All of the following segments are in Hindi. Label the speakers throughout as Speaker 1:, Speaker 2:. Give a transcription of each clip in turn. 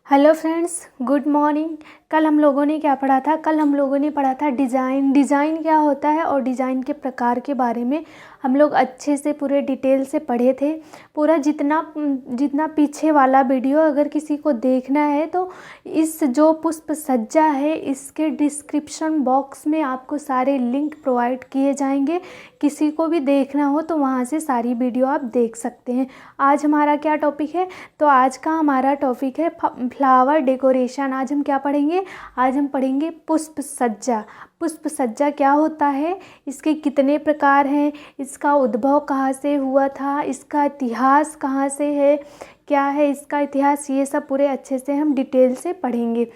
Speaker 1: Hello friends, good morning. कल हम लोगों ने क्या पढ़ा था? कल हम लोगों ने पढ़ा था डिज़ाइन क्या होता है और डिज़ाइन के प्रकार के बारे में हम लोग अच्छे से पूरे डिटेल से पढ़े थे। पूरा जितना पीछे वाला वीडियो अगर किसी को देखना है तो इस जो पुष्प सज्जा है इसके डिस्क्रिप्शन बॉक्स में आपको सारे लिंक प्रोवाइड किए जाएंगे। किसी को भी देखना हो तो वहाँ से सारी वीडियो आप देख सकते हैं। आज हमारा क्या टॉपिक है? तो आज का हमारा टॉपिक है फ्लावर डेकोरेशन। आज हम क्या पढ़ेंगे? आज हम पढ़ेंगे पुष्प सज्जा। पुष्प सज्जा क्या होता है, इसके कितने प्रकार हैं, इसका उद्भव कहाँ से हुआ था, इसका इतिहास कहाँ से है, क्या है इसका इतिहास, ये सब पूरे अच्छे से हम डिटेल से पढ़ेंगे।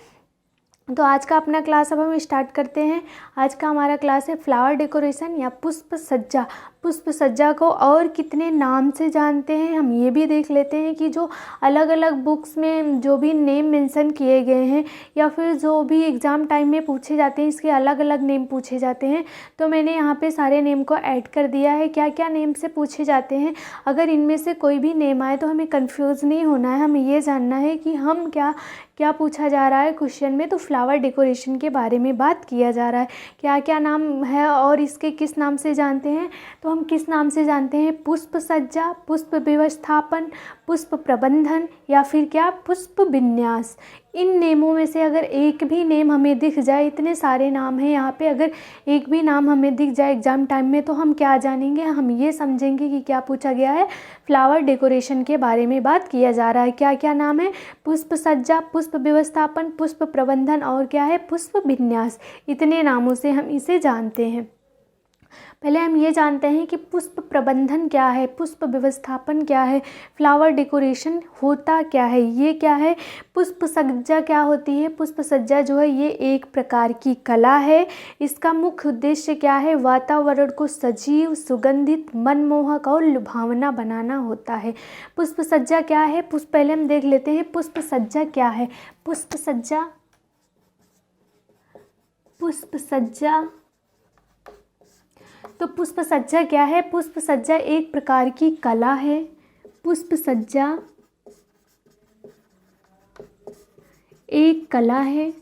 Speaker 1: तो आज का अपना क्लास अब हम स्टार्ट करते हैं। आज का हमारा क्लास है फ्लावर डेकोरेशन या पुष्प सज्जा। पुष्प सज्जा को और कितने नाम से जानते हैं हम ये भी देख लेते हैं कि जो अलग अलग बुक्स में जो भी नेम मेंशन किए गए हैं या फिर जो भी एग्ज़ाम टाइम में पूछे जाते हैं इसके अलग अलग नेम पूछे जाते हैं। तो मैंने यहाँ पे सारे नेम को ऐड कर दिया है, क्या क्या नेम से पूछे जाते हैं। अगर इनमें से कोई भी नेम आए तो हमें कंफ्यूज नहीं होना है, हमें ये जानना है कि हम क्या क्या पूछा जा रहा है क्वेश्चन में। तो फ्लावर डेकोरेशन के बारे में बात किया जा रहा है, क्या क्या नाम है और इसके किस नाम से जानते हैं। तो हम किस नाम से जानते हैं? पुष्प सज्जा, पुष्प व्यवस्थापन, पुष्प प्रबंधन या फिर क्या, पुष्प विन्यास। इन नेमों में से अगर एक भी नेम हमें दिख जाए, इतने सारे नाम हैं यहाँ पे, अगर एक भी नाम हमें दिख जाए एग्ज़ाम टाइम में तो हम क्या जानेंगे? हम ये समझेंगे कि क्या पूछा गया है, फ्लावर डेकोरेशन के बारे में बात किया जा रहा है। क्या क्या नाम है? पुष्प सज्जा, पुष्प व्यवस्थापन, पुष्प प्रबंधन और क्या है, पुष्प विन्यास। इतने नामों से हम इसे जानते हैं। पहले हम ये जानते हैं कि पुष्प प्रबंधन क्या है, पुष्प व्यवस्थापन क्या है, फ्लावर डेकोरेशन होता क्या है, ये क्या है। पुष्प सज्जा क्या होती है? पुष्प सज्जा जो है ये एक प्रकार की कला है। इसका मुख्य उद्देश्य क्या है? वातावरण को सजीव, सुगंधित, मनमोहक और लुभावना बनाना होता है। पुष्प सज्जा क्या है? पहले हम देख लेते हैं पुष्प सज्जा क्या है। पुष्प सज्जा तो पुष्प सज्जा क्या है? पुष्प सज्जा एक प्रकार की कला है। पुष्प सज्जा एक कला है।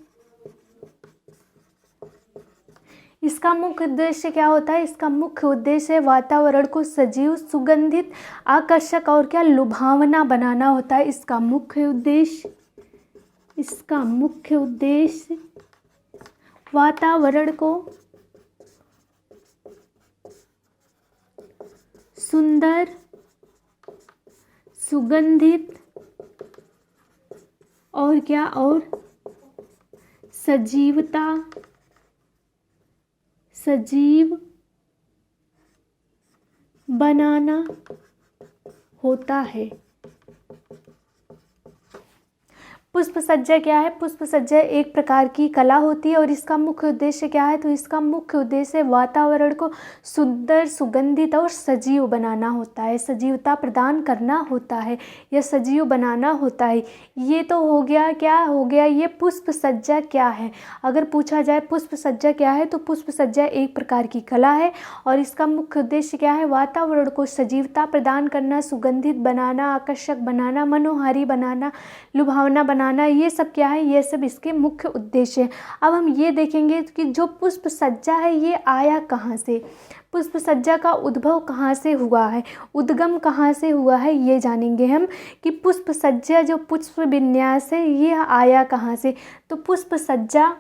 Speaker 1: इसका मुख्य उद्देश्य क्या होता है? इसका मुख्य उद्देश्य वातावरण को सजीव, सुगंधित, आकर्षक और क्या, लुभावना बनाना होता है। इसका मुख्य उद्देश्य वातावरण को सुंदर, सुगंधित और क्या, और सजीव बनाना होता है। पुष्प सज्जा क्या है? पुष्प सज्जा एक प्रकार की कला होती है और इसका मुख्य उद्देश्य क्या है? तो इसका मुख्य उद्देश्य वातावरण को सुंदर, सुगंधित और सजीव बनाना होता है, सजीवता प्रदान करना होता है या सजीव बनाना होता है। ये तो हो गया, क्या हो गया ये पुष्प सज्जा क्या है। अगर पूछा जाए पुष्प सज्जा क्या है तो पुष्प सज्जा एक प्रकार की कला है और इसका मुख्य उद्देश्य क्या है? वातावरण को सजीवता प्रदान करना, सुगंधित बनाना, आकर्षक बनाना, मनोहारी बनाना, लुभावना बनाना, ये सब क्या है? ये सब इसके मुख्य उद्देश्य है। अब हम ये देखेंगे कि जो पुष्प सज्जा है ये आया कहाँ से, पुष्प सज्जा का उद्भव कहाँ से हुआ है, उद्गम कहाँ से हुआ है, ये जानेंगे हम कि पुष्प सज्जा जो पुष्प विन्यास है ये आया कहाँ से। तो पुष्प सज्जा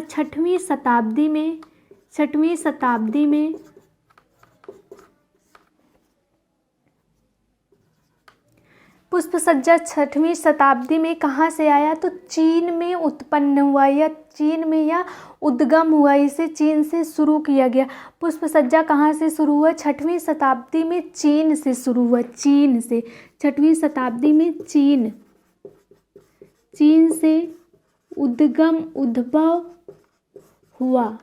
Speaker 1: 6वीं शताब्दी में पुष्प सज्जा 6वीं शताब्दी में कहाँ से आया? तो चीन में उत्पन्न हुआ या चीन में या उद्गम हुआ, इसे चीन से शुरू किया गया। पुष्प सज्जा कहाँ से शुरू हुआ? 6वीं शताब्दी में चीन से शुरू हुआ, चीन से। 6वीं शताब्दी में चीन से उद्भव हुआ।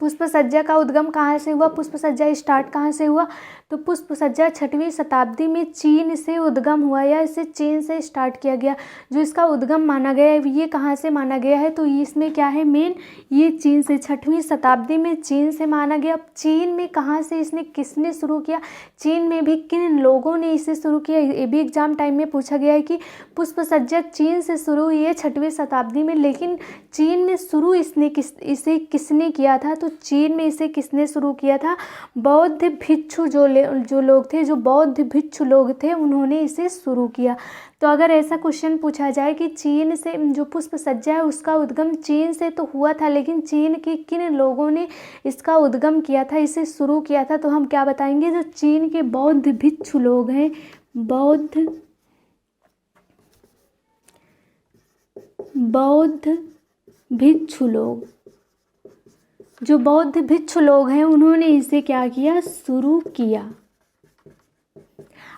Speaker 1: पुष्प सज्जा का उद्गम कहाँ से हुआ, पुष्प सज्जा स्टार्ट कहाँ से हुआ, तो पुष्प सज्जा 6वीं शताब्दी में चीन से उद्गम हुआ या इसे चीन से स्टार्ट किया गया। जो इसका उद्गम माना गया है ये कहाँ से माना गया है, तो इसमें क्या है मेन, ये चीन से 6वीं शताब्दी में चीन से माना गया। अब चीन में कहाँ से इसने किसने शुरू किया, चीन में भी किन लोगों ने इसे शुरू किया, ये भी एग्जाम टाइम में पूछा गया है कि पुष्प सज्जा चीन से शुरू हुई है 6वीं शताब्दी में, लेकिन चीन में शुरू इसे किसने किया था, तो चीन में इसे किसने शुरू किया था, बौद्ध भिक्षु जो लोग थे, जो बौद्ध भिक्षु लोग थे उन्होंने इसे शुरू किया। तो अगर ऐसा क्वेश्चन पूछा जाए कि चीन से जो पुष्प सज्जा है उसका उद्गम चीन से तो हुआ था, लेकिन चीन के किन लोगों ने इसका उद्गम किया था, इसे शुरू किया था, तो हम क्या बताएंगे, जो चीन के बौद्ध भिक्षु लोग हैं, बौद्ध भिक्षु लोग, जो बौद्ध भिक्षु लोग हैं उन्होंने इसे क्या किया, शुरू किया।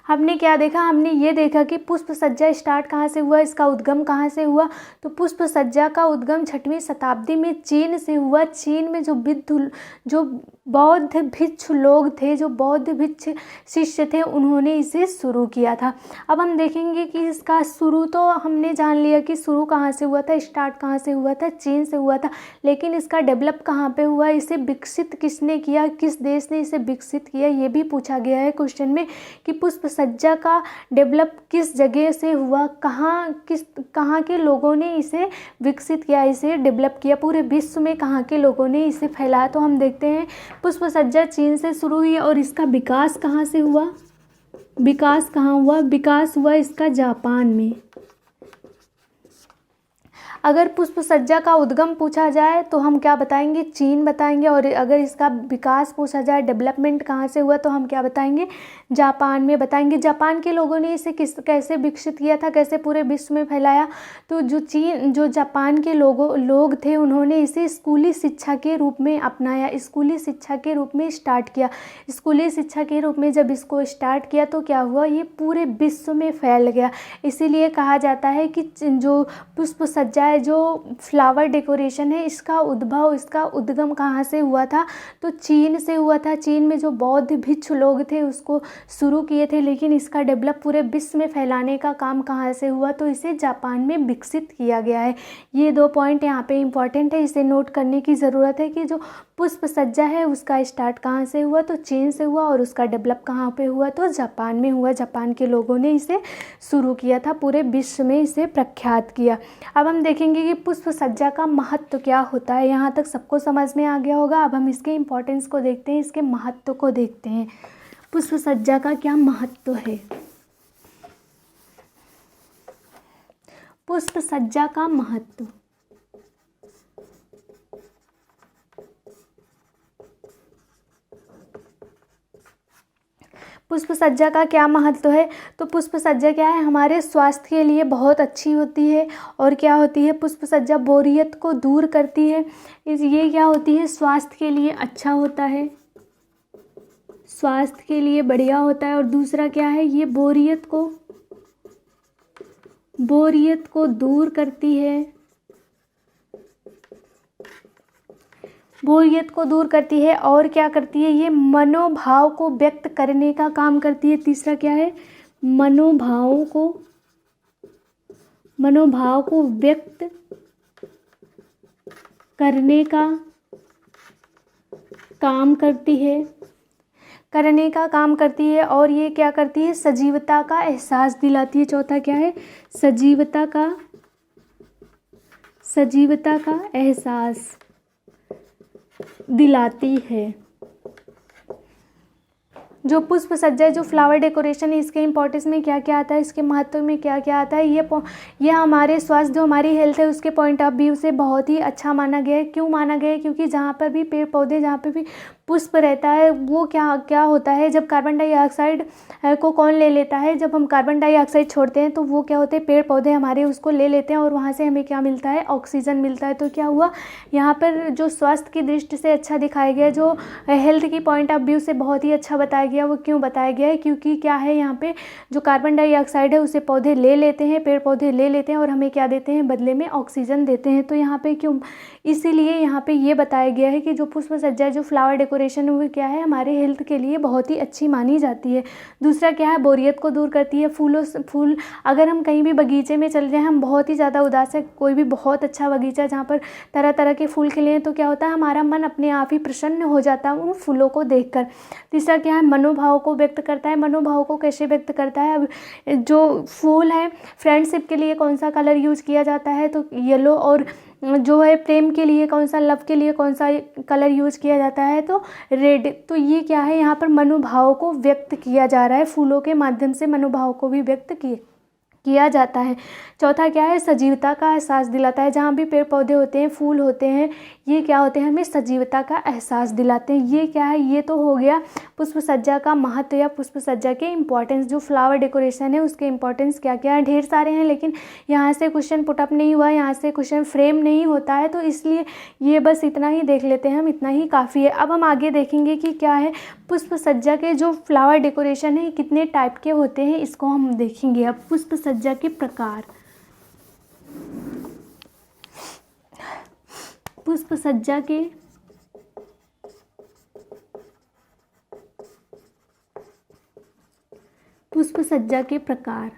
Speaker 1: हमने क्या देखा, हमने ये देखा कि पुष्प सज्जा स्टार्ट कहाँ से हुआ, इसका उद्गम कहाँ से हुआ, तो पुष्प सज्जा का उद्गम 6वीं शताब्दी में चीन से हुआ। चीन में जो बौद्ध भिक्षु लोग थे, जो बौद्ध भिक्षु शिष्य थे, उन्होंने इसे शुरू किया था। अब हम देखेंगे कि इसका शुरू तो हमने जान लिया कि शुरू कहाँ से हुआ था, स्टार्ट कहाँ से हुआ था, चीन से हुआ था, लेकिन इसका डेवलप कहाँ पे हुआ, इसे विकसित किसने किया, किस देश ने इसे विकसित किया, ये भी पूछा गया है क्वेश्चन में कि पुष्प सज्जा का डेवलप किस जगह से हुआ, कहाँ के लोगों ने इसे विकसित किया, इसे डेवलप किया, पूरे विश्व में कहाँ के लोगों ने इसे फैलाया। तो हम देखते हैं पुष्प सज्जा चीन से शुरू हुई और इसका विकास कहाँ से हुआ, विकास कहाँ हुआ, विकास हुआ इसका जापान में। अगर पुष्प सज्जा का उद्गम पूछा जाए तो हम क्या बताएंगे, चीन बताएंगे, और अगर इसका विकास पूछा जाए, डेवलपमेंट कहाँ से हुआ, तो हम क्या बताएंगे, जापान में बताएंगे। जापान के लोगों ने इसे कैसे विकसित किया था, कैसे पूरे विश्व में फैलाया, तो जो जापान के लोग थे उन्होंने इसे स्कूली शिक्षा के रूप में अपनाया, स्कूली शिक्षा के रूप में स्टार्ट किया। स्कूली शिक्षा के रूप में जब इसको स्टार्ट किया तो क्या हुआ, ये पूरे विश्व में फैल गया। इसीलिए कहा जाता है कि जो पुष्प सज्जा है, जो फ्लावर डेकोरेशन है, इसका उद्गम कहाँ से हुआ था, तो चीन से हुआ था। चीन में जो बौद्ध भिक्षु लोग थे उसको शुरू किए थे, लेकिन इसका डेवलप पूरे विश्व में फैलाने का काम कहाँ से हुआ, तो इसे जापान में विकसित किया गया है। ये 2 पॉइंट यहाँ पे इम्पॉर्टेंट है, इसे नोट करने की ज़रूरत है कि जो पुष्प सज्जा है उसका स्टार्ट कहाँ से हुआ, तो चीन से हुआ, और उसका डेवलप कहाँ पे हुआ, तो जापान में हुआ। जापान के लोगों ने इसे शुरू किया था, पूरे विश्व में इसे प्रख्यात किया। अब हम देखेंगे कि पुष्प सज्जा का महत्व क्या होता है। यहाँ तक सबको समझ में आ गया होगा। अब हम इसके इम्पोर्टेंस को देखते हैं, इसके महत्व को देखते हैं। पुष्प सज्जा का क्या महत्व है, पुष्प सज्जा का महत्व। पुष्प सज्जा का क्या महत्व है, तो पुष्प सज्जा क्या है, हमारे स्वास्थ्य के लिए बहुत अच्छी होती है। और क्या होती है, पुष्प सज्जा बोरियत को दूर करती है। ये क्या होती है, स्वास्थ्य के लिए अच्छा होता है, स्वास्थ्य के लिए बढ़िया होता है। और दूसरा क्या है, ये बोरियत को दूर करती है, बोरियत को दूर करती है। और क्या करती है, ये मनोभाव को व्यक्त करने का काम करती है। तीसरा क्या है, मनोभाव को व्यक्त करने का काम करती है। और ये क्या करती है, सजीवता का एहसास दिलाती है। चौथा क्या है, सजीवता का एहसास दिलाती है। जो पुष्प सज्जा, जो फ्लावर डेकोरेशन है, इसके इंपॉर्टेंस में क्या क्या आता है, इसके महत्व में क्या क्या आता है, ये हमारे स्वास्थ्य, जो हमारी हेल्थ है उसके पॉइंट ऑफ व्यू से बहुत ही अच्छा माना गया है। क्यों माना गया है, क्योंकि जहाँ पर भी पेड़ पौधे, जहाँ पर भी पुष्प रहता है, वो क्या होता है, जब कार्बन डाइऑक्साइड को कौन ले लेता है, जब हम कार्बन डाइऑक्साइड छोड़ते हैं तो वो क्या होते हैं, पेड़ पौधे हमारे उसको ले लेते हैं, और वहाँ से हमें क्या मिलता है, ऑक्सीजन मिलता है। तो क्या हुआ, यहाँ पर जो स्वास्थ्य की दृष्टि से अच्छा दिखाया गया, जो हेल्थ की पॉइंट ऑफ व्यू से बहुत ही अच्छा बताया गया। वो क्यों बताया गया है, क्योंकि क्या है, यहाँ पे जो कार्बन डाइऑक्साइड है उसे पौधे ले लेते हैं, पेड़ पौधे ले लेते हैं, और हमें क्या देते हैं, बदले में ऑक्सीजन देते हैं। तो यहाँ पे क्यों इसीलिए यहाँ पे ये बताया गया है कि जो पुष्प सज्जा, जो फ्लावर डेकोरेशन है वो क्या है, हमारे हेल्थ के लिए बहुत ही अच्छी मानी जाती है। दूसरा क्या है, बोरियत को दूर करती है। फूल अगर हम कहीं भी बगीचे में चल जाएं, हम बहुत ही ज़्यादा उदास है, कोई भी बहुत अच्छा बगीचा जहाँ पर तरह तरह के फूल खिले हैं, तो क्या होता है, हमारा मन अपने आप ही प्रसन्न हो जाता है उन फूलों को देखकर। तीसरा क्या है, मनोभाव को व्यक्त करता है। मनोभाव को कैसे व्यक्त करता है, अब जो फूल है, फ्रेंडशिप के लिए कौन सा कलर यूज किया जाता है, तो येलो। और जो है प्रेम के लिए कौन सा, लव के लिए कौन सा कलर यूज किया जाता है, तो रेड। तो ये क्या है, यहाँ पर मनोभाव को व्यक्त किया जा रहा है, फूलों के माध्यम से मनोभाव को भी व्यक्त किया जाता है। चौथा क्या है, सजीवता का एहसास दिलाता है। जहाँ भी पेड़ पौधे होते हैं, फूल होते हैं, ये क्या होते हैं, हमें सजीवता का एहसास दिलाते हैं। ये क्या है, ये तो हो गया पुष्प सज्जा का महत्व या पुष्प सज्जा के इम्पोर्टेंस। जो फ्लावर डेकोरेशन है उसके इम्पोर्टेंस क्या क्या है, ढेर सारे हैं, लेकिन यहाँ से क्वेश्चन पुटअप नहीं हुआ, यहाँ से क्वेश्चन फ्रेम नहीं होता है, तो इसलिए ये बस इतना ही देख लेते हैं हम, इतना ही काफ़ी है। अब हम आगे देखेंगे कि क्या है पुष्प सज्जा के जो फ्लावर डेकोरेशन है कितने टाइप के होते हैं, इसको हम देखेंगे। अब पुष्प सज्जा के प्रकार। पुष्प सज्जा के प्रकार।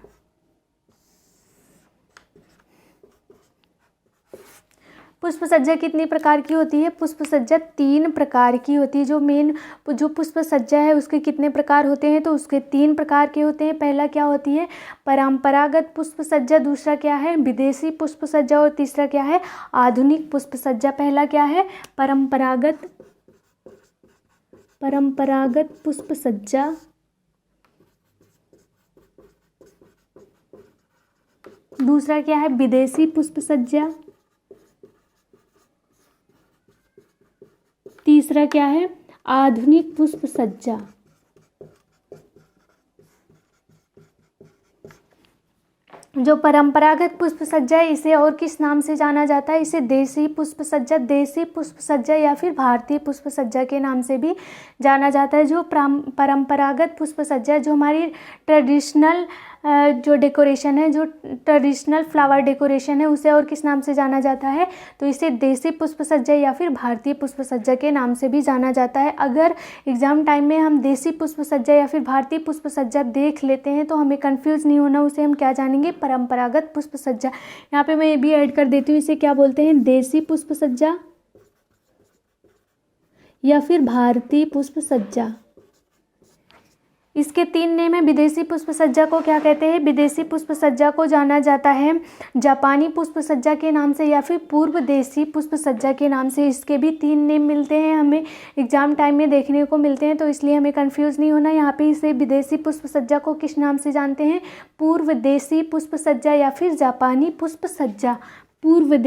Speaker 1: पुष्प सज्जा कितनी प्रकार की होती है, पुष्प सज्जा 3 प्रकार की होती है। जो पुष्प सज्जा है उसके कितने प्रकार होते हैं, तो उसके 3 प्रकार के होते हैं। पहला क्या होती है, परंपरागत पुष्प सज्जा। दूसरा क्या है, विदेशी पुष्प सज्जा। और तीसरा क्या है, आधुनिक पुष्प सज्जा। पहला क्या है, परंपरागत पुष्प सज्जा। दूसरा क्या है, विदेशी पुष्प सज्जा। तीसरा क्या है, आधुनिक पुष्प सज्जा। जो परंपरागत पुष्प सज्जा है इसे और किस नाम से जाना जाता है, इसे देसी पुष्प सज्जा या फिर भारतीय पुष्प सज्जा के नाम से भी जाना जाता है। जो परंपरागत पुष्प सज्जा, जो हमारी ट्रेडिशनल जो डेकोरेशन है, जो ट्रेडिशनल फ्लावर डेकोरेशन है, उसे और किस नाम से जाना जाता है, तो इसे देसी पुष्प सज्जा या फिर भारतीय पुष्प सज्जा के नाम से भी जाना जाता है। अगर एग्ज़ाम टाइम में हम देसी पुष्प सज्जा या फिर भारतीय पुष्प सज्जा देख लेते हैं तो हमें कंफ्यूज नहीं होना, उसे हम क्या जानेंगे, परंपरागत पुष्प सज्जा। यहाँ पे मैं ये भी ऐड कर देती हूँ, इसे क्या बोलते हैं, देसी पुष्प सज्जा या फिर भारतीय पुष्प सज्जा। इसके 3 नेम है। विदेशी पुष्प सज्जा को क्या कहते हैं, विदेशी पुष्प सज्जा को जाना जाता है जापानी पुष्प सज्जा के नाम से या फिर पूर्व देशी पुष्प सज्जा के नाम से। इसके भी 3 नेम मिलते हैं, हमें एग्जाम टाइम में देखने को मिलते हैं, तो इसलिए हमें कंफ्यूज नहीं होना। यहाँ पे इसे विदेशी पुष्प सज्जा को किस नाम से जानते हैं, पूर्व देशी पुष्प सज्जा या फिर जापानी पुष्प सज्जा। पूर्व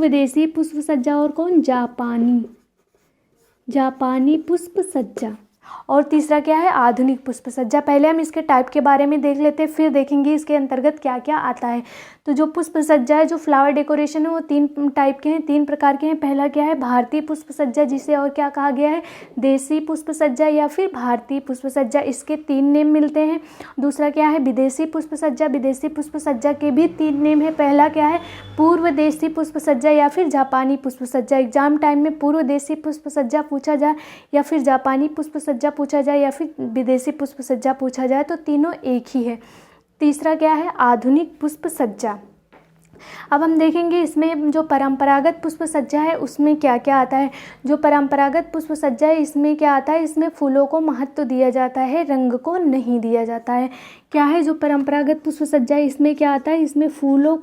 Speaker 1: देशी पुष्प सज्जा और कौन, जापानी पुष्प सज्जा। और तीसरा क्या है, आधुनिक पुष्प सज्जा। पहले हम इसके टाइप के बारे में देख लेते हैं, फिर देखेंगे इसके अंतर्गत क्या क्या आता है। तो जो पुष्प सज्जा है, जो फ्लावर डेकोरेशन है, वो 3 टाइप के हैं, 3 प्रकार के हैं। पहला क्या है, भारतीय पुष्प सज्जा, जिसे और क्या कहा गया है, देसी पुष्प सज्जा या फिर भारतीय पुष्प सज्जा। इसके 3 नेम मिलते हैं। दूसरा क्या है, विदेशी पुष्प सज्जा। विदेशी पुष्प सज्जा के भी 3 नेम है। पहला क्या है, पूर्व देशी पुष्प सज्जा या फिर जापानी पुष्प सज्जा। एग्जाम टाइम में पूर्व देशी पुष्प सज्जा पूछा जाए या फिर जापानी पुष्प सज्जा पूछा जाए या फिर विदेशी पुष्प सज्जा पूछा जाए, तो तीनों एक ही है। तीसरा क्या है, आधुनिक पुष्प सज्जा। अब हम देखेंगे इसमें जो परंपरागत पुष्प सज्जा है उसमें क्या क्या आता है। जो परंपरागत पुष्प सज्जा है इसमें क्या आता है, इसमें फूलों को महत्व दिया जाता है, रंग को नहीं दिया जाता है। क्या है जो परंपरागत पुष्प सज्जा है, इसमें क्या आता है, इसमें फूलों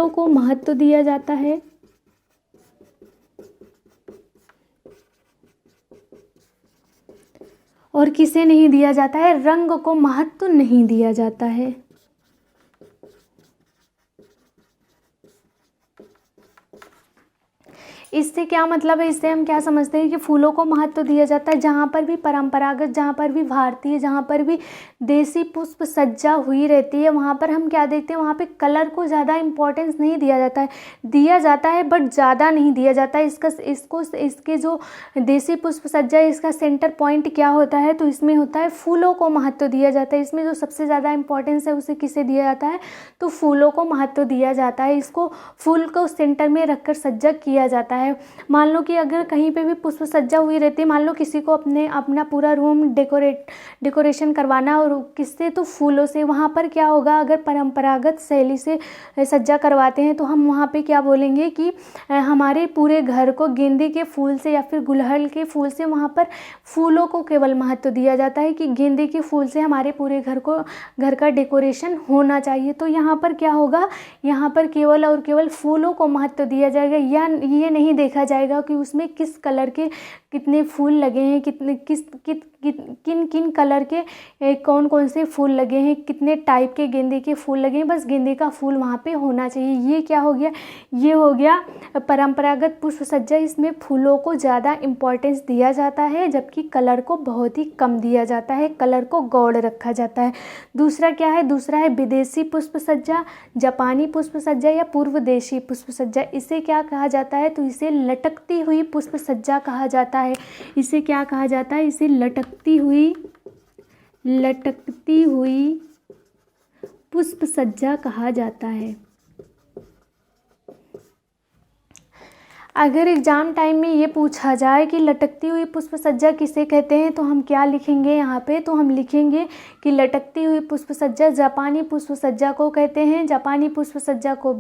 Speaker 1: को महत्व दिया जाता है, और किसे नहीं दिया जाता है, रंग को महत्व नहीं दिया जाता है। इससे क्या मतलब है, इससे हम क्या समझते हैं कि फूलों को महत्व दिया जाता है। जहाँ पर भी परंपरागत, जहाँ पर भी भारतीय, जहाँ पर भी देसी पुष्प सज्जा हुई रहती है, वहाँ पर हम क्या देखते हैं, वहाँ पे कलर को ज़्यादा इम्पोर्टेंस नहीं दिया जाता है बट ज़्यादा नहीं दिया जाता है। इसके जो देसी पुष्प सज्जा है, इसका सेंटर पॉइंट क्या होता है, तो इसमें होता है फूलों को महत्व दिया जाता है। इसमें जो सबसे ज़्यादा इम्पोर्टेंस है उसे किसे दिया जाता है, तो फूलों को महत्व दिया जाता है। इसको फूल को सेंटर में रखकर सज्जा किया जाता है। मान लो कि अगर कहीं पे भी पुष्प सज्जा हुई रहती है, मान लो किसी को अपना पूरा रूम डेकोरेशन करवाना और किससे, तो फूलों से, वहाँ पर क्या होगा, अगर परंपरागत शैली से सज्जा करवाते हैं तो हम वहाँ पे क्या बोलेंगे कि हमारे पूरे घर को गेंदे के फूल से या फिर गुड़हल के फूल से, वहाँ पर फूलों को केवल महत्व दिया जाता है कि गेंदे के फूल से हमारे पूरे घर का डेकोरेशन होना चाहिए। तो यहाँ पर क्या होगा, यहाँ पर केवल और केवल फूलों को महत्व दिया जाएगा, या ये नहीं देखा जाएगा कि उसमें किस कलर के कितने फूल लगे हैं, किन किन कलर के कौन कौन से फूल लगे हैं, कितने टाइप के गेंदे के फूल लगे हैं, बस गेंदे का फूल वहाँ पे होना चाहिए। ये क्या हो गया, ये हो गया परंपरागत पुष्प सज्जा। इसमें फूलों को ज़्यादा इम्पोर्टेंस दिया जाता है जबकि कलर को बहुत ही कम दिया जाता है, कलर को गौड़ रखा जाता है। दूसरा क्या है, दूसरा है विदेशी पुष्प सज्जा, जापानी पुष्प सज्जा या पूर्व देशी पुष्प सज्जा। इसे क्या कहा जाता है, तो इसे लटकती हुई पुष्प सज्जा कहा जाता है। इसे क्या कहा जाता है, इसे लटकती हुई पुष्प सज्जा कहा जाता है। अगर एग्ज़ाम टाइम में ये पूछा जाए कि लटकती हुई पुष्प सज्जा किसे कहते हैं, तो हम क्या लिखेंगे यहाँ पे, तो हम लिखेंगे कि लटकती हुई पुष्प सज्जा जापानी पुष्प सज्जा को कहते हैं। जापानी पुष्प सज्जा को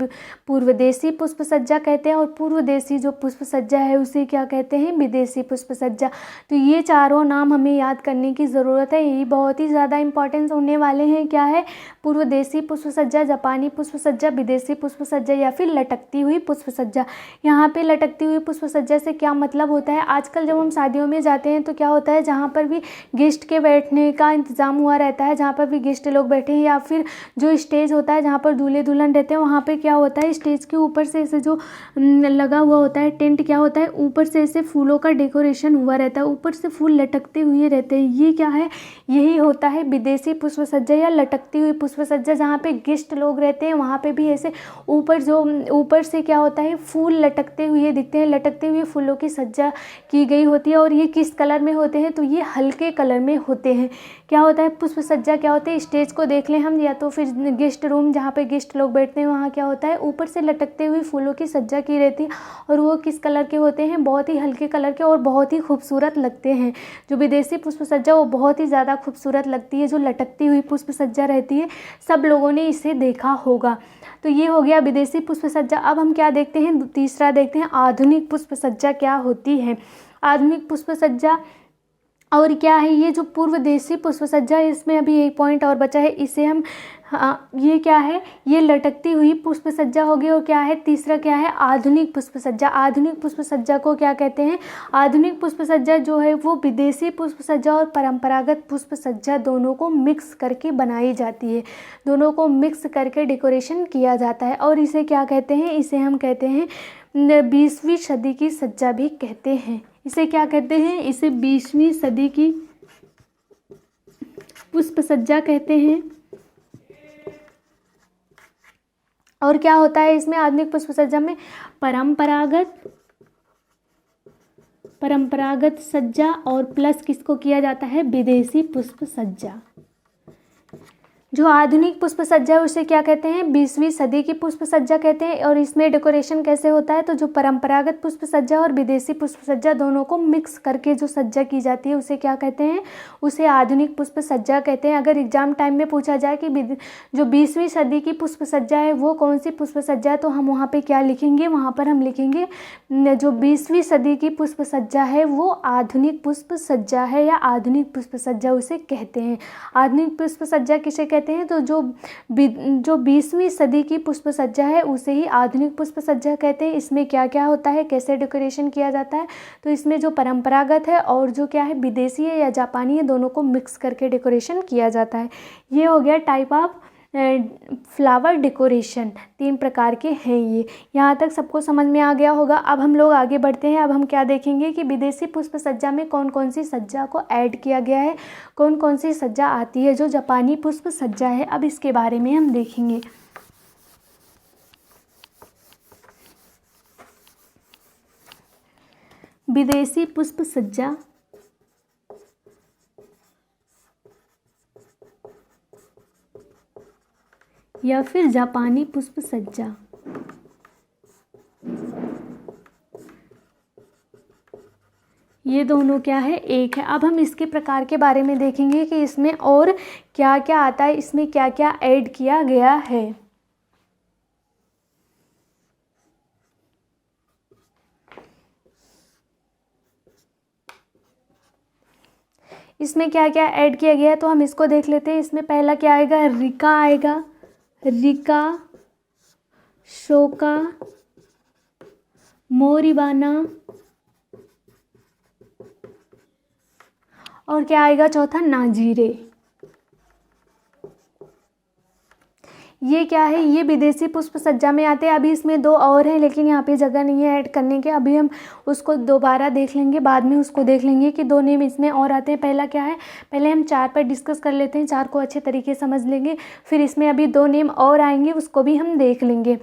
Speaker 1: पूर्व देशी पुष्प सज्जा कहते हैं, और पूर्व देशी जो पुष्प सज्जा है उसे क्या कहते हैं, विदेशी पुष्प सज्जा। तो ये चारों नाम हमें याद करने की ज़रूरत है, यही बहुत ही ज़्यादा इंपॉर्टेंस होने वाले हैं। क्या है, पूर्व देशी पुष्प सज्जा, जापानी पुष्प सज्जा, विदेशी पुष्प सज्जा या फिर लटकती हुई पुष्प सज्जा। यहाँ पे लटकती हुई पुष्प सज्जा से क्या मतलब होता है, आजकल जब हम शादियों में जाते हैं तो क्या होता है, जहाँ पर भी गेस्ट के बैठने का इंतज़ाम हुआ रहता है, जहाँ पर भी गेस्ट लोग बैठे हैं, या फिर जो स्टेज होता है जहाँ पर दूल्हे दुल्हन रहते हैं, वहाँ पे क्या होता है, स्टेज के ऊपर से ऐसे जो लगा हुआ होता है टेंट, क्या होता है, ऊपर से ऐसे फूलों का डेकोरेशन हुआ रहता है, ऊपर से फूल लटकते हुए रहते हैं। ये क्या है, यही होता है विदेशी पुष्प सज्जा या लटकती हुई पुष्प सज्जा। जहाँ पे गेस्ट लोग रहते हैं वहाँ पे भी ऐसे ऊपर से क्या होता है, फूल लटकते हुए दिखते हैं, लटकते हुए फूलों की सज्जा की गई होती है। और ये किस कलर में होते हैं, तो ये हल्के कलर में होते हैं। क्या होता है, पुष्प सज्जा क्या होते हैं, स्टेज को देख लें हम, या तो फिर गेस्ट रूम जहाँ पे गेस्ट लोग बैठते हैं, वहाँ क्या होता है, ऊपर से लटकते हुए फूलों की सज्जा की रहती है, और वो किस कलर के होते हैं, बहुत ही हल्के कलर के, और बहुत ही खूबसूरत लगते हैं। जो विदेशी पुष्प सज्जा वो बहुत ही ज़्यादा खूबसूरत लगती है। जो लटकती हुई पुष्प सज्जा रहती है, सब लोगों ने इसे देखा होगा। तो ये हो गया विदेशी पुष्प सज्जा। अब हम क्या देखते हैं, तीसरा देखते हैं आधुनिक पुष्प सज्जा क्या होती है। आधुनिक पुष्प सज्जा और क्या है, ये जो पूर्व देशी पुष्प सज्जा है, इसमें अभी एक पॉइंट और बचा है, इसे हम ये क्या है, ये लटकती हुई पुष्प सज्जा हो गई। और क्या है, तीसरा क्या है, आधुनिक पुष्प सज्जा। आधुनिक पुष्प सज्जा को क्या कहते हैं, आधुनिक पुष्प सज्जा जो है वो विदेशी पुष्प सज्जा और परंपरागत पुष्प सज्जा दोनों को मिक्स करके बनाई जाती है, दोनों को मिक्स करके डेकोरेशन किया जाता है। और इसे क्या कहते हैं, इसे हम कहते हैं 20वीं सदी की सज्जा भी कहते हैं। इसे क्या कहते हैं, इसे 20वीं सदी की पुष्प सज्जा कहते हैं। और क्या होता है इसमें, आधुनिक पुष्प सज्जा में परंपरागत सज्जा और प्लस किसको किया जाता है, विदेशी पुष्प सज्जा। जो आधुनिक पुष्प सज्जा है उसे क्या कहते हैं, 20वीं सदी की पुष्प सज्जा कहते हैं। और इसमें डेकोरेशन कैसे होता है, तो जो परंपरागत पुष्प सज्जा और विदेशी पुष्प सज्जा दोनों को मिक्स करके जो सज्जा की जाती है उसे क्या कहते हैं, उसे आधुनिक पुष्प सज्जा कहते हैं। अगर एग्जाम टाइम में पूछा जाए कि जो 20वीं सदी की पुष्प सज्जा है वो कौन सी पुष्प सज्जा है, तो हम वहाँ पे क्या लिखेंगे, वहाँ पर हम लिखेंगे जो 20वीं सदी की पुष्प सज्जा है वो आधुनिक पुष्प सज्जा है, या आधुनिक पुष्प सज्जा उसे कहते हैं। आधुनिक पुष्प सज्जा किसे कहते हैं, तो जो 20वीं सदी की पुष्प सज्जा है उसे ही आधुनिक पुष्प सज्जा कहते हैं। इसमें क्या क्या होता है, कैसे डेकोरेशन किया जाता है, तो इसमें जो परंपरागत है और जो क्या है विदेशी है या जापानी है, दोनों को मिक्स करके डेकोरेशन किया जाता है। ये हो गया टाइप ऑफ फ्लावर डेकोरेशन, 3 प्रकार के हैं ये। यहाँ तक सबको समझ में आ गया होगा। अब हम लोग आगे बढ़ते हैं। अब हम क्या देखेंगे कि विदेशी पुष्प सज्जा में कौन कौन सी सज्जा को ऐड किया गया है, कौन कौन सी सज्जा आती है जो जापानी पुष्प सज्जा है। अब इसके बारे में हम देखेंगे। विदेशी पुष्प सज्जा या फिर जापानी पुष्प सज्जा, ये दोनों क्या है, एक है। अब हम इसके प्रकार के बारे में देखेंगे कि इसमें और क्या क्या आता है, इसमें क्या क्या ऐड किया गया है। इसमें क्या क्या ऐड किया गया है तो हम इसको देख लेते हैं। इसमें पहला क्या आएगा, रिका आएगा, रिका, शोका, मोरिबाना, और क्या आएगा चौथा, नाजीरे। ये क्या है, ये विदेशी पुष्प सज्जा में आते हैं। अभी इसमें 2 और हैं लेकिन यहाँ पे जगह नहीं है ऐड करने के। अभी हम उसको दोबारा देख लेंगे, बाद में उसको देख लेंगे कि 2 नेम इसमें और आते हैं। पहला क्या है, पहले हम 4 पर डिस्कस कर लेते हैं, 4 को अच्छे तरीके से समझ लेंगे। फिर इसमें अभी 2 नेम और आएंगे, उसको भी हम देख लेंगे।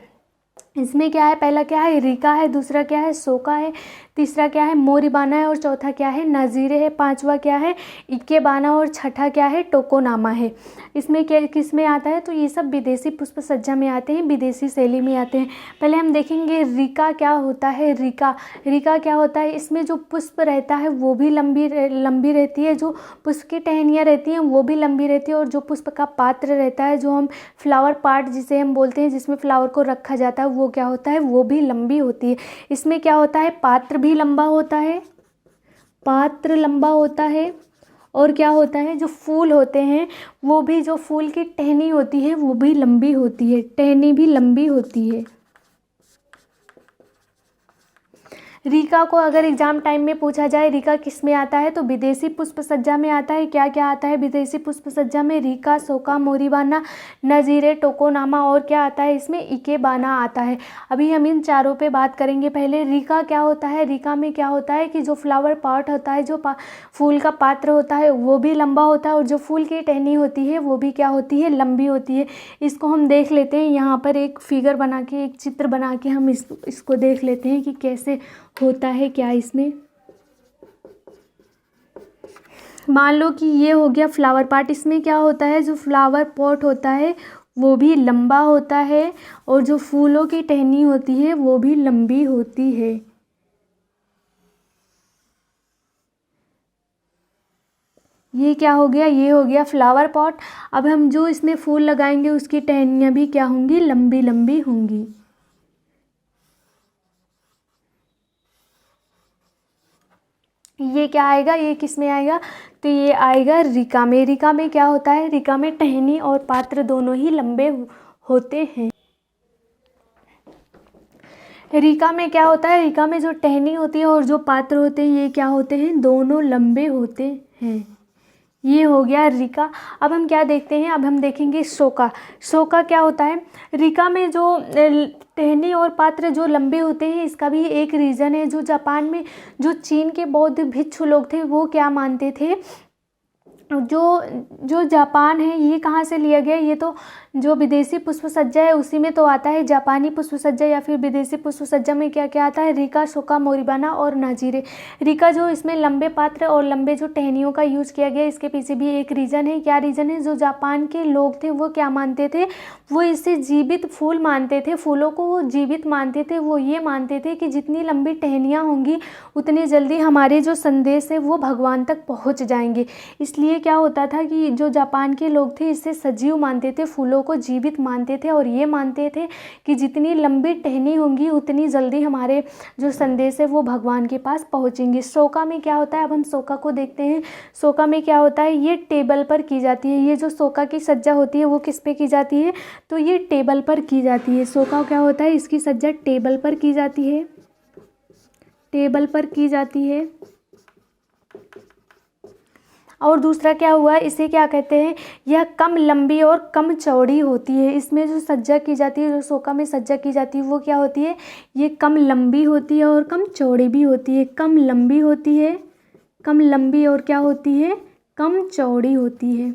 Speaker 1: इसमें क्या है, पहला क्या है, रिका है, दूसरा क्या है, सोका है, तीसरा क्या है, मोरिबाना है, और चौथा क्या है, नाजीरे है, 5वां क्या है, इकेबाना, और छठा क्या है, टोकोनामा है। इसमें क्या किस में आता है, तो ये सब विदेशी पुष्प सज्जा में आते हैं, विदेशी शैली में आते हैं। पहले हम देखेंगे रिका क्या होता है। रिका क्या होता है, इसमें जो पुष्प रहता है वो भी लंबी रहती है, जो पुष्प की टहनियाँ रहती हैं वो भी लंबी रहती है, और जो पुष्प का पात्र रहता है, जो हम फ्लावर पार्ट जिसे हम बोलते हैं, जिसमें फ्लावर को रखा जाता है, वो क्या होता है, वो भी लंबी होती है। इसमें क्या होता है, पात्र भी लंबा होता है, पात्र लंबा होता है, और क्या होता है, जो फूल होते हैं वो भी, जो फूल की टहनी होती है वो भी लंबी होती है, टहनी भी लंबी होती है। रिका को अगर एग्जाम टाइम में पूछा जाए रिका किस में आता है, तो विदेशी पुष्प सज्जा में आता है। क्या क्या आता है विदेशी पुष्प सज्जा में, रिका, सोका, मोरिबाना, नजीरे, टोकोनामा, और क्या आता है इसमें, इकेबाना आता है। अभी हम इन चारों पे बात करेंगे। पहले रिका क्या होता है, रिका में क्या होता है कि जो फ्लावर पार्ट होता है, जो फूल का पात्र होता है वो भी लंबा होता है, और जो फूल की टहनी होती है वो भी क्या होती है, लंबी होती है। इसको हम देख लेते हैं, यहाँ पर एक फिगर बना के, एक चित्र बना के हम इसको देख लेते हैं कि कैसे होता है क्या इसमें। मान लो कि ये हो गया फ्लावर पार्ट। इसमें क्या होता है, जो फ्लावर पॉट होता है वो भी लंबा होता है, और जो फूलों की टहनी होती है वो भी लंबी होती है। ये क्या हो गया, ये हो गया फ्लावर पॉट। अब हम जो इसमें फूल लगाएंगे उसकी टहनियाँ भी क्या होंगी, लंबी लंबी होंगी। ये क्या आएगा, ये किस में आएगा, तो ये आएगा रिका में। रिका में क्या होता है, रिका में टहनी और पात्र दोनों ही लंबे होते हैं। रिका में क्या होता है, रिका में जो टहनी होती है और जो पात्र होते हैं ये क्या होते हैं, दोनों लंबे होते हैं। ये हो गया रिका। अब हम क्या देखते हैं, अब हम देखेंगे शोका। शोका क्या होता है, रिका में जो टहनी और पात्र जो लंबे होते हैं, इसका भी एक रीज़न है। जो जापान में जो चीन के बौद्ध भिक्षु लोग थे वो क्या मानते थे, जो जापान है ये कहाँ से लिया गया, ये तो जो विदेशी पुष्प सज्जा है उसी में तो आता है। जापानी पुष्प सज्जा या फिर विदेशी पुष्प सज्जा में क्या क्या आता है, रिका, शोका, मोरिबाना और नाजीरे। रिका जो इसमें लंबे पात्र और लंबे जो टहनियों का यूज किया गया, इसके पीछे भी एक रीज़न है। क्या रीज़न है, जो जापान के लोग थे वो क्या मानते थे, वो इससे जीवित फूल मानते थे, फूलों को वो जीवित मानते थे। वो ये मानते थे कि जितनी लंबी टहनियाँ होंगी उतनी जल्दी हमारे जो संदेश है वो भगवान तक पहुँच जाएंगे। इसलिए क्या होता था कि जो जापान के लोग थे इससे सजीव मानते थे, फूलों को जीवित मानते थे, और ये मानते थे कि जितनी लंबी टहनी होंगी उतनी जल्दी हमारे जो संदेश है वो भगवान के पास पहुंचेंगे। शोका में क्या होता है, अब हम शोका को देखते हैं। शोका में क्या होता है, ये टेबल पर की जाती है। ये जो शोका की सज्जा होती है वो किस पे की जाती है, तो ये टेबल पर की जाती है। शोका क्या होता है, इसकी सज्जा टेबल पर की जाती है, टेबल पर की जाती है। और दूसरा क्या हुआ, इसे क्या कहते हैं, यह कम लंबी और कम चौड़ी होती है। इसमें जो सज्जा की जाती है, जो शोका में सज्जा की जाती है, वो क्या होती है, ये कम लंबी होती है और कम चौड़ी भी होती है। कम लंबी होती है, कम लंबी और क्या होती है, कम चौड़ी होती है।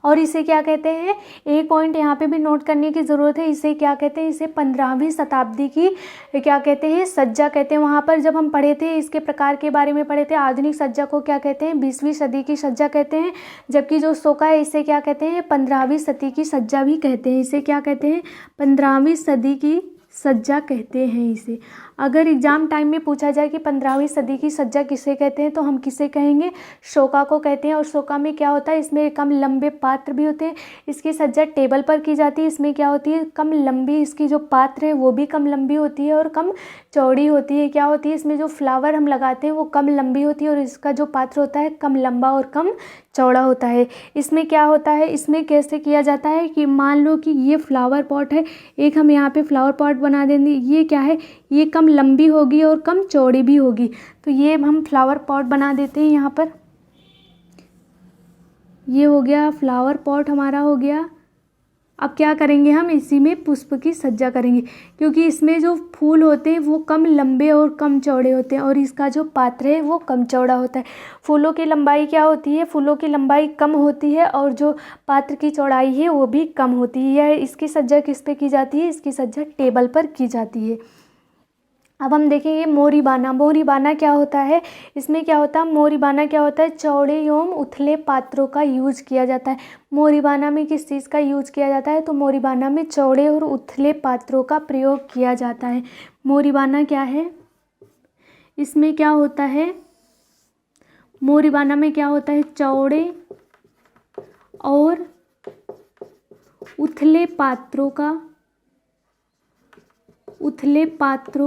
Speaker 1: और इसे क्या कहते हैं, एक पॉइंट यहाँ पे भी नोट करने की ज़रूरत है, इसे क्या कहते हैं, इसे 15वीं शताब्दी की क्या कहते हैं, सज्जा कहते हैं। वहाँ पर जब हम पढ़े थे, इसके प्रकार के बारे में पढ़े थे, आधुनिक सज्जा को क्या कहते हैं, 20वीं सदी की सज्जा कहते हैं। जबकि जो शोका है, इसे क्या कहते हैं, 15वीं सदी की सज्जा भी कहते हैं। इसे क्या कहते हैं, 15वीं सदी की सज्जा कहते हैं इसे। अगर एग्ज़ाम टाइम में पूछा जाए कि 15वीं सदी की सज्जा किसे कहते हैं, तो हम किसे कहेंगे, शोका को कहते हैं। और शोका में क्या होता है, इसमें कम लंबे पात्र भी होते हैं। इसकी सज्जा टेबल पर की जाती है। इसमें क्या होती है, कम लंबी, इसकी जो पात्र है वो भी कम लंबी होती है और कम चौड़ी होती है। क्या होती है, इसमें जो फ्लावर हम लगाते हैं वो कम लंबी होती है और इसका जो पात्र होता है कम लंबा और कम चौड़ा होता है। इसमें क्या होता है, इसमें कैसे किया जाता है कि मान लो कि ये फ्लावर पॉट है, एक हम यहाँ पे फ्लावर पॉट बना देंगे। ये क्या है, ये कम लंबी होगी और कम चौड़ी भी होगी। तो ये हम फ्लावर पॉट बना देते हैं यहाँ पर। ये हो गया फ्लावर पॉट हमारा हो गया। अब क्या करेंगे, हम इसी में पुष्प की सज्जा करेंगे, क्योंकि इसमें जो फूल होते हैं वो कम लंबे और कम चौड़े होते हैं और इसका जो पात्र है वो कम चौड़ा होता है। फूलों की लंबाई क्या होती है, फूलों की लंबाई कम होती है और जो पात्र की चौड़ाई है वो भी कम होती है। इसकी सज्जा किस पे की जाती है, इसकी सज्जा टेबल पर की जाती है। अब हम देखेंगे मोरी बाना। मोरी बाना क्या होता है, इसमें क्या होता है, मोरी बाना क्या होता है, चौड़े एवं उथले पात्रों का यूज किया जाता है। मोरी बाना में किस चीज़ का यूज किया जाता है, तो मोरी बाना में चौड़े और उथले पात्रों का प्रयोग किया जाता है। मोरी बाना क्या है, इसमें क्या होता है, मोरी बाना में क्या होता है, चौड़े और उथले पात्रों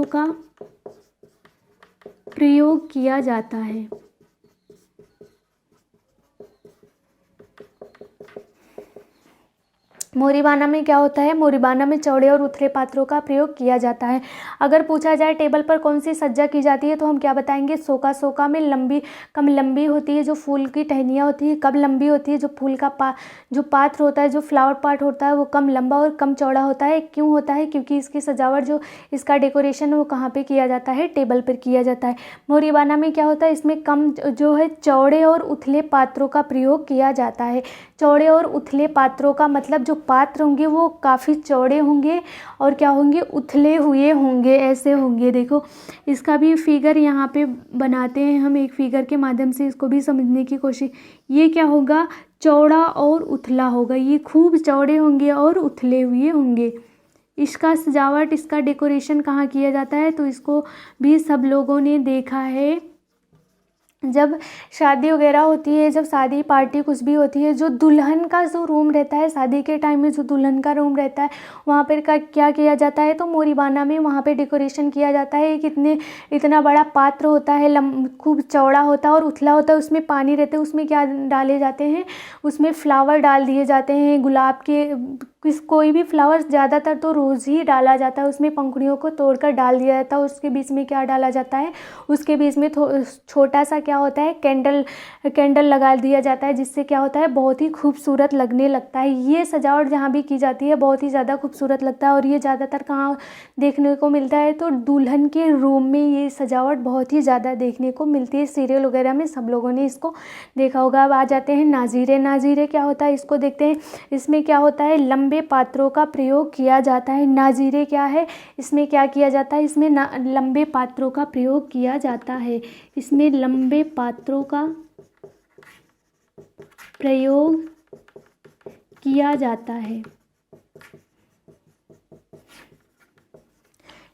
Speaker 1: का प्रयोग किया जाता है। मोरीबाना में क्या होता है, मोरीबाना में चौड़े और उथले पात्रों का प्रयोग किया जाता है। अगर पूछा जाए टेबल पर कौन सी सज्जा की जाती है, तो हम क्या बताएंगे, शोका। शोका में लंबी कम लंबी होती है, जो फूल की टहनियाँ होती है कम लंबी होती है, जो फूल का जो पात्र होता है, जो फ्लावर पार्ट होता है वो कम लंबा और कम चौड़ा होता है। क्यों होता है, क्योंकि इसकी सजावट, जो इसका डेकोरेशन है वो कहाँ पर किया जाता है, टेबल पर किया जाता है। मोरीबाना में क्या होता है, इसमें कम जो है चौड़े और उथले पात्रों का प्रयोग किया जाता है। चौड़े और उथले पात्रों का मतलब जो पात्र होंगे वो काफ़ी चौड़े होंगे और क्या होंगे, उथले हुए होंगे, ऐसे होंगे। देखो इसका भी फिगर यहाँ पे बनाते हैं हम, एक फिगर के माध्यम से इसको भी समझने की कोशिश। ये क्या होगा, चौड़ा और उथला होगा, ये खूब चौड़े होंगे और उथले हुए होंगे। इसका सजावट, इसका डेकोरेशन कहाँ किया जाता है, तो इसको भी सब लोगों ने देखा है। जब शादी वगैरह होती है, जब शादी पार्टी कुछ भी होती है, जो दुल्हन का जो रूम रहता है, शादी के टाइम में जो दुल्हन का रूम रहता है, वहाँ पर क्या किया जाता है, तो मोरीबाना में वहाँ पे डेकोरेशन किया जाता है। इतना बड़ा पात्र होता है, खूब चौड़ा होता है और उथला होता है, उसमें पानी रहते हैं, उसमें क्या डाले जाते हैं, उसमें फ्लावर डाल दिए जाते हैं, गुलाब के कोई भी फ्लावर, ज़्यादातर तो रोज़ ही डाला जाता है, उसमें पंखुड़ियों को तोड़कर डाल दिया जाता है। उसके बीच में क्या डाला जाता है, उसके बीच में छोटा सा क्या होता है, कैंडल लगा दिया जाता है, जिससे क्या होता है, बहुत ही खूबसूरत लगने लगता है। ये सजावट जहाँ भी की जाती है बहुत ही ज़्यादा खूबसूरत लगता है और ये ज़्यादातर कहाँ देखने को मिलता है, तो दुल्हन के रूम में ये सजावट बहुत ही ज़्यादा देखने को मिलती है। सीरियल वगैरह में सब लोगों ने इसको देखा होगा। अब आ जाते हैं नाजीरे। नाजीरे क्या होता है, इसको देखते हैं। इसमें क्या होता है, लंबे पात्रों का प्रयोग किया जाता है। नाजीरे क्या है, इसमें क्या किया जाता है, इसमें लंबे पात्रों का प्रयोग किया जाता है। इसमें लंबे पात्रों का प्रयोग किया जाता है।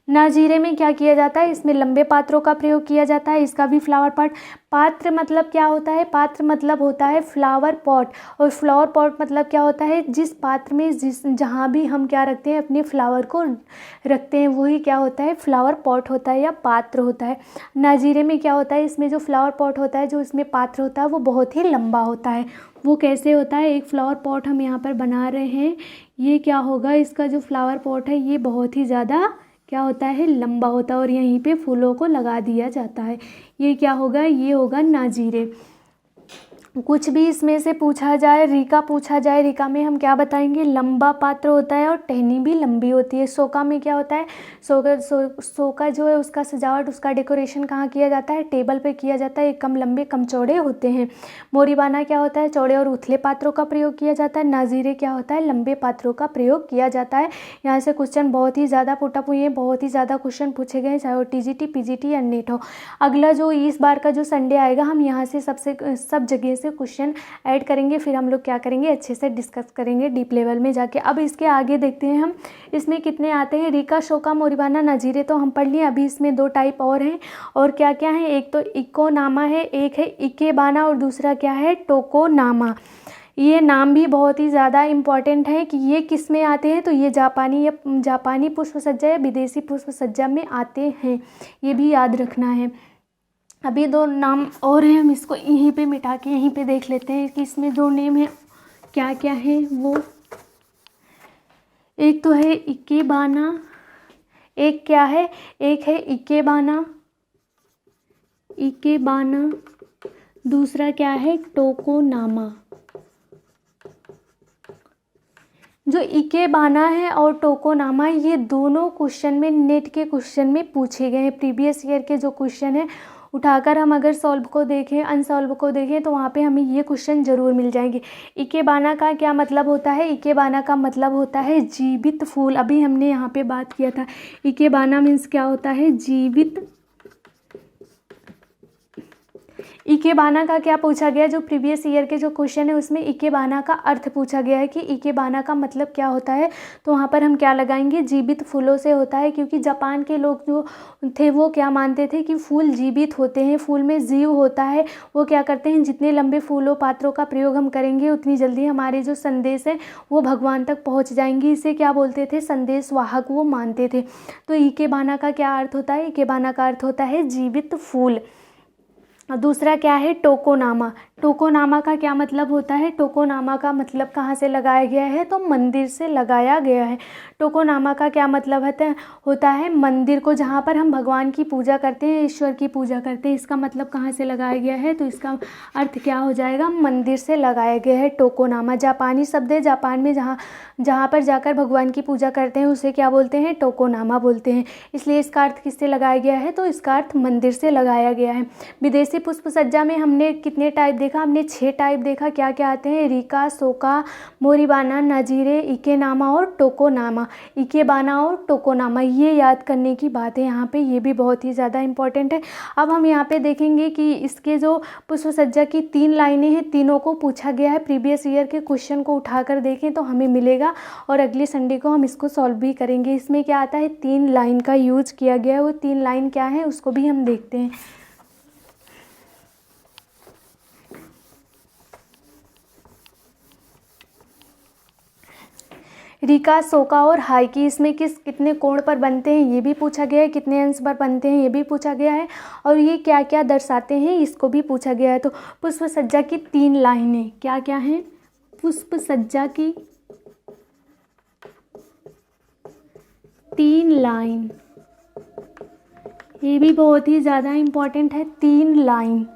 Speaker 1: नाजीरे में क्या किया जाता है, इसमें लंबे पात्रों का प्रयोग किया जाता है। इसका भी फ्लावर पॉट, पात्र मतलब क्या होता है, पात्र मतलब होता है फ्लावर पॉट, और फ्लावर पॉट मतलब क्या होता है, जिस पात्र में जहाँ भी हम क्या रखते हैं, अपने फ्लावर को रखते हैं, वही क्या होता है, फ्लावर पॉट होता है या पात्र होता है। नाजीरे में क्या होता है, इसमें जो फ्लावर पॉट होता है, जो इसमें पात्र होता है, वो बहुत ही लंबा होता है। वो कैसे होता है, एक फ्लावर पॉट हम यहाँ पर बना रहे हैं, ये क्या होगा, इसका जो फ्लावर पॉट है ये बहुत ही ज़्यादा क्या होता है, लंबा होता है और यहीं पे फूलों को लगा दिया जाता है। ये क्या होगा, ये होगा नाजीरे। कुछ भी इसमें से पूछा जाए, रीका पूछा जाए, रीका में हम क्या बताएंगे, लंबा पात्र होता है और टहनी भी लंबी होती है। सोका में क्या होता है, सोका जो है उसका सजावट, उसका डेकोरेशन कहाँ किया जाता है, टेबल पे किया जाता है, कम लंबे कम चौड़े होते हैं। मोरीबाना क्या होता है, चौड़े और उथले पात्रों का प्रयोग किया जाता है। नाजीरे क्या होता है, लंबे पात्रों का प्रयोग किया जाता है। यहाँ से क्वेश्चन बहुत ही ज़्यादा पुटअप हुए हैं, बहुत ही ज़्यादा क्वेश्चन पूछे गए, चाहे वो टीजीटी पीजीटी या नेट हो। अगला जो इस बार का जो संडे आएगा, हम यहाँ से सब जगह से क्वेश्चन ऐड करेंगे, फिर हम लोग क्या करेंगे, अच्छे से डिस्कस करेंगे डीप लेवल में जाके। अब इसके आगे देखते हैं हम, इसमें कितने आते हैं। रीका, शोका, मोरीबाना, नाजीरे तो हम पढ़ लिए। अभी इसमें 2 टाइप और हैं, और क्या क्या है, एक तो इकोनामा है, एक है इकेबाना और दूसरा क्या है, टोकोनामा। ये नाम भी बहुत ही ज़्यादा इम्पॉर्टेंट है कि ये किस में आते हैं, तो ये जापानी पुष्प सज्जा या विदेशी पुष्प सज्जा में आते हैं, ये भी याद रखना है। अभी 2 नाम और हैं, हम इसको यहीं पे मिटा के यहीं पे देख लेते हैं कि इसमें 2 नेम है क्या क्या है वो। एक तो है इकेबाना, एक क्या है, एक है इकेबाना, दूसरा क्या है, टोकोनामा। जो इकेबाना है और टोकोनामा, ये दोनों क्वेश्चन में, नेट के क्वेश्चन में पूछे गए हैं। प्रीवियस ईयर के जो क्वेश्चन है उठाकर हम अगर सॉल्व को देखें, अनसॉल्व को देखें, तो वहाँ पे हमें ये क्वेश्चन ज़रूर मिल जाएंगे। इकेबाना का क्या मतलब होता है, इकेबाना का मतलब होता है जीवित फूल। अभी हमने यहाँ पे बात किया था, इकेबाना मीन्स क्या होता है, जीवित। इकेबाना का क्या पूछा गया, जो प्रीवियस ईयर के जो क्वेश्चन है उसमें इकेबाना का अर्थ पूछा गया है कि इकेबाना का मतलब क्या होता है, तो वहाँ पर हम क्या लगाएंगे, जीवित फूलों से होता है। क्योंकि जापान के लोग जो थे वो क्या मानते थे कि फूल जीवित होते हैं, फूल में जीव होता है। वो क्या करते हैं, जितने लंबे फूलों पात्रों का प्रयोग हम करेंगे उतनी जल्दी हमारे जो संदेश है वो भगवान तक पहुँच जाएंगी। इसे क्या बोलते थे, संदेश वाहक वो मानते थे। तो इकेबाना का क्या अर्थ होता है, इकेबाना का अर्थ होता है जीवित फूल। दूसरा क्या है, टोकोनामा। टोकोनामा का क्या मतलब होता है, टोकोनामा का मतलब कहाँ से लगाया गया है, तो मंदिर से लगाया गया है। टोकोनामा का क्या मतलब होता है, मंदिर को जहाँ पर हम भगवान की पूजा करते हैं, ईश्वर की पूजा करते हैं, इसका मतलब कहाँ से लगाया गया है, तो इसका अर्थ क्या हो जाएगा, मंदिर से लगाया गया है टोकोनामा। जापानी शब्द है, जापान में जहाँ पर जाकर भगवान की पूजा करते हैं उसे क्या बोलते हैं, टोकोनामा बोलते हैं। इसलिए इसका अर्थ किससे लगाया गया है, तो इसका अर्थ मंदिर से लगाया गया है। विदेशी पुष्प सज्जा में हमने कितने टाइप देखा, हमने 6 टाइप देखा। क्या क्या आते हैं, रीका, सोका, मोरीबाना, नाजीरे, इकेनामा और टोकोनामा। इकेबाना और टोकोनामा, ये याद करने की बात है यहाँ पे, ये भी बहुत ही ज़्यादा इंपॉर्टेंट है। अब हम यहाँ पे देखेंगे कि इसके जो पुष्प सज्जा की 3 लाइनें हैं, तीनों को पूछा गया है। प्रीवियस ईयर के क्वेश्चन को उठाकर देखें तो हमें मिलेगा, और अगले संडे को हम इसको सॉल्व भी करेंगे। इसमें क्या आता है, 3 लाइन का यूज किया गया है। वो 3 लाइन क्या है उसको भी हम देखते हैं। रीका, सोका और हाइकी इसमें कितने कोण पर बनते हैं ये भी पूछा गया है, कितने अंश पर बनते हैं ये भी पूछा गया है, और ये क्या क्या दर्शाते हैं इसको भी पूछा गया है। तो पुष्प सज्जा की 3 लाइनें क्या क्या हैं, पुष्प सज्जा की 3 लाइन, ये भी बहुत ही ज़्यादा इम्पोर्टेंट है। 3 लाइन